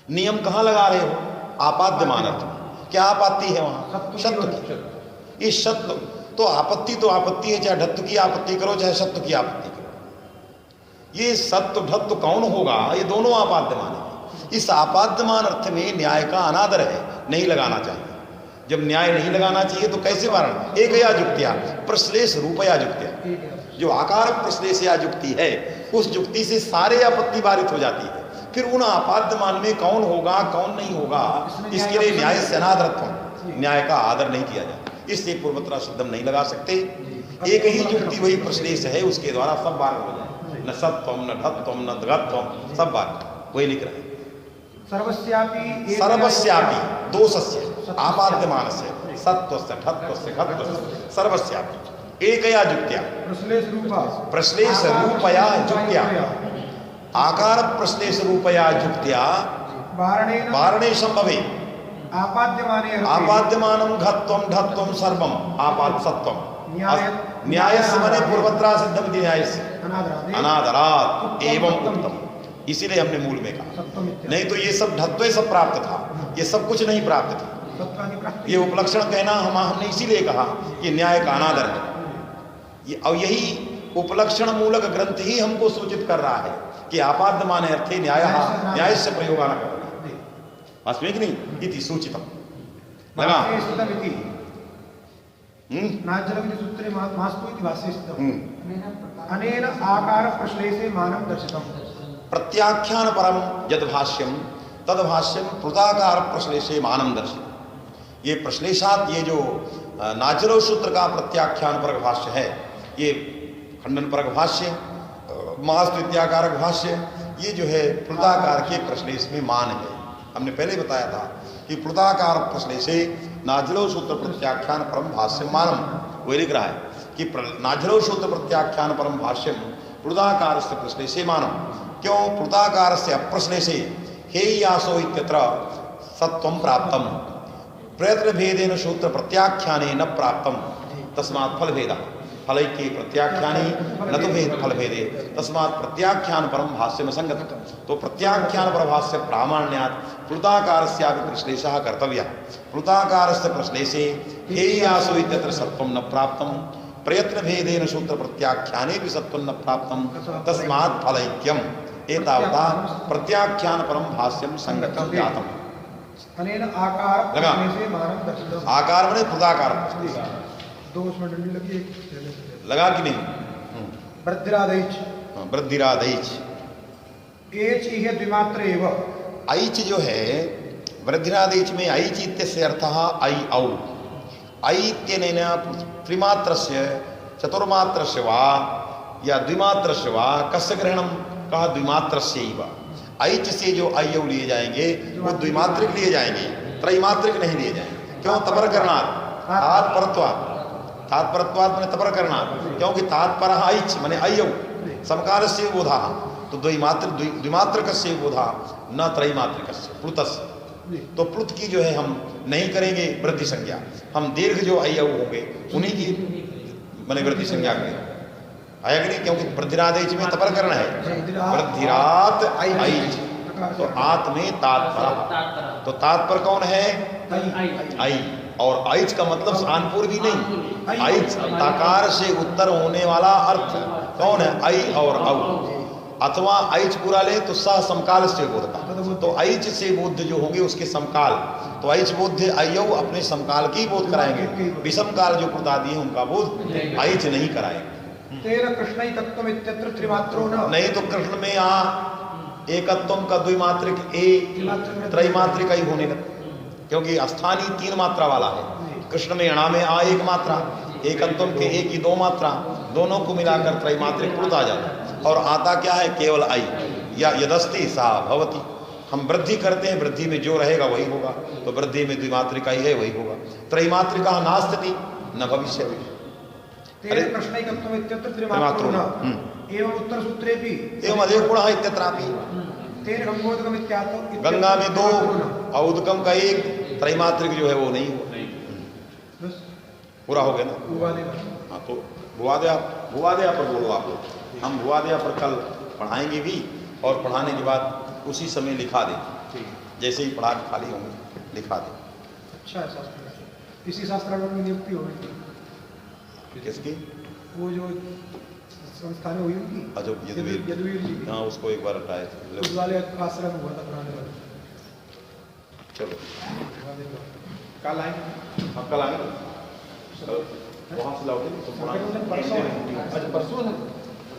नियम कहाँ लगा रहे हो? आपाद्यमान अर्थ में। क्या आपत्ति है वहां? सत्व की। इस सत्व तो आपत्ति है, चाहे धत्व की आपत्ति करो चाहे सत्व की आपत्ति करो। ये सत्व धत्व कौन होगा? ये दोनों आपाद्यमान है। इस आपाद्यमान अर्थ में न्याय का अनादर है, नहीं लगाना चाहिए। जब न्याय नहीं लगाना चाहिए तो कैसे वारण? एक या जुक्तिया प्रश्लेष रूपया जुक्तिया, जो आकार प्रश्लेष या जुक्ति है उस जुक्ति से सारे आपत्ति बारित हो जाती है। फिर उन आपाद्यमान में कौन होगा कौन नहीं होगा, इसके लिए न्याय से अनादरत्व, न्याय का आदर नहीं किया जाता। इससे पूर्वत्रा सिद्धम नहीं लगा सकते। एक ही जुक्ति वही प्रश्लेष है, उसके द्वारा सब बार हो जाए, न सत्वम न धत्वम न धत्वम, सब बार वही लिख रहे हैं। सर्वस्यापि दोषस्य आपाद्यमानस्य सत्वस्य धत्वस्य घत्वस्य सर्वस्यापि एकया जुक्त्या प्रश्लेष रूपया जुक्त्या आकार प्रश्लेष रूपया जुक्त्या वारणे संभवे आपाद्यमाने अर्थे आपाद्यमानं घत्वं ढत्वं सर्वम आपादसत्वम न्यायस्य माने पूर्वत्रा सिद्धमिति न्यायस्य अनादरात् एवं उत्तम। इसीलिए हमने मूल में कहा, नहीं तो ये सब ढत्व सब प्राप्त था, ये सब कुछ नहीं प्राप्त था। ये उपलक्षण कहना हमने इसीलिए कहा कि न्याय का अनादर है। और यही उपलक्षण मूलक ग्रंथ ही हमको सूचित कर रहा है कि आपाद्यमाने अर्थे न्याय से प्रयोग आना कर वास्तविक नहीं इति सूचितम लगा। अनेन आकार प्रश्लेषे मानं दर्शितम्। प्रत्याख्यान परम यद भाष्यम तद भाष्यम प्लुताकार प्रश्लेषे मानं दर्शितम्। ये प्रश्लेषात ये जो नाचलो सूत्र का प्रत्याख्यान परक भाष्य है, ये खंडन परक भाष्य, मास्तु इत्याकारक भाष्य, ये जो है प्लुताकार के प्रश्लेष में मान है। हमने पहले बताया था कि प्लुताकार प्रश्लेषे नाचलो सूत्र प्रत्याख्यान परम भाष्य मानम, वही लिख रहा है कि नाचलो सूत्र प्रत्याख्यान परम भाष्यम प्लुताकार से प्रश्लेषे मानम। क्यों? प्लुताकार से अप्रश्लेषे हे यासो इत्यत्र सत्वं प्राप्तम प्रयत्न भेदेन सूत्र प्रत्याख्याने न प्राप्तम तस्मात् फल भेदा फलैक्ये प्रत्याख्याने न तो भेद फल भेदे तस्मात् प्रत्याख्यान परम भाष्य में संगत। तो प्रत्याख्यान पर भाष्य प्रामाण्यात् प्लुताकारस्यापि प्रश्लेषः कर्तव्यः। प्लुताकारस्य प्रश्लेषे हे यासो इत्यत्र सत्वं न प्राप्तम प्रयत्न भेदेन सूत्र प्रत्याख्याने भी सत्वं न प्राप्तम तस्मात् फलैक्यम एतावता प्रत्याख्यान परम भाष्यम संगतं जातम्। अनेन आकार प्रश्लेषे मानं दर्शितम्। आकार में प्लुताकार दो उसमें डंडी लगी, एक लगा कि नहीं? वृद्धिरादैच वृद्धिरादैच एच इह द्विमात्र एव। ऐच जो है वृद्धिरादैच में ऐच इत्यस्य अर्थः ऐ औ ऐ इत्यनेन त्रिमात्रस्य चतुर्मात्रस्य वा या द्विमात्रस्य वा कस्य ग्रहणं कहा द्विमात्रस्यैव। ऐच से जो ऐ औ लिए जाएंगे वो द्विमात्रिक लिए जाएंगे, त्रैमात्रिक नहीं लिए जाएंगे। क्यों? तपर करणात् तात्परत्वात् तात्परत्वात् माने तपर करणात्, क्योंकि तात्पर ऐच माने ऐ औ समकालस्य बोधा तो द्विमात्रकस्य बोधा न त्रैमात्रिकस्य प्लुतस्य। तो प्लुत की जो है हम नहीं करेंगे वृद्धि संज्ञा, हम दीर्घ जो ऐ औ होंगे उन्हीं की माने वृद्धि संज्ञा करेंगे। आया कि नहीं? क्योंकि वृद्धिरादैच में तपर करना है, वृद्धिरात ऐच तो आत में तात्पर, तो तात्पर कौन है? ऐ। और ऐच का मतलब आनपुर भी नहीं, ऐच ताकार से उत्तर होने वाला अर्थ कौन है? ऐ और औ। अथवा ऐच पूरा ले तो सह समकाल से बोध का, तो ऐच से बोध जो होंगे उसके समकाल, तो ऐच बोध ऐयौ अपने समकाल की बोध कराएंगे, विषम काल जो प्रदादी है उनका बोध ऐच नहीं कराएंगे। तेरा कृष्ण तत्व इत्यत्र त्रिमात्रो न, नहीं तो कृष्ण में यहाँ एकत्व का द्विमात्रिक ए त्रैमात्रिक ही होने लगा, क्योंकि स्थानीय 3 मात्रा वाला है। कृष्ण में अणा में आ 1 मात्रा, एकत्व के एक की 2 मात्रा, दोनों को मिलाकर त्रैमात्रिक प्लुत आ जाता है। और आता क्या है? केवल आई या यदस्ति सा भवति। हम वृद्धि करते हैं, वृद्धि में जो रहेगा वही होगा, तो वृद्धि में द्विमात्रिका ही है वही होगा। त्रैमात्रिका नास्ति न भविष्यति। तेरे प्रश्नैकत्वम् इत्यत्र त्रिमात्रो न एवं उत्तर सूत्रे भी एवं अधे गुणः इत्यत्रापि तेरे गंगोदकम इत्यातो गंगा में 2 और उदकम का 1 त्रैमात्रिक जो है वो नहीं हुआ। पूरा हो गया ना? हाँ तो भुवादया पर बोलो आप लोग, हम भुवादया पर कल पढ़ाएंगे भी और पढ़ाने के बाद उसी समय लिखा दें, जैसे ही पढ़ा के खाली होंगे लिखा दें। अच्छा है शास्त्र, इसी शास्त्रार्थ में नियुक्ति हो गई किसकी? वो जो संस्थान हुई उनकी, अच्छा यदुवीर जी। हाँ उसको एक बार हटाए उस वाले आश्रम हुआ था पुराने वाले। चलो कल आएंगे, अब कल आएंगे, वहाँ से लाओगे तो परसों। अच्छा परसों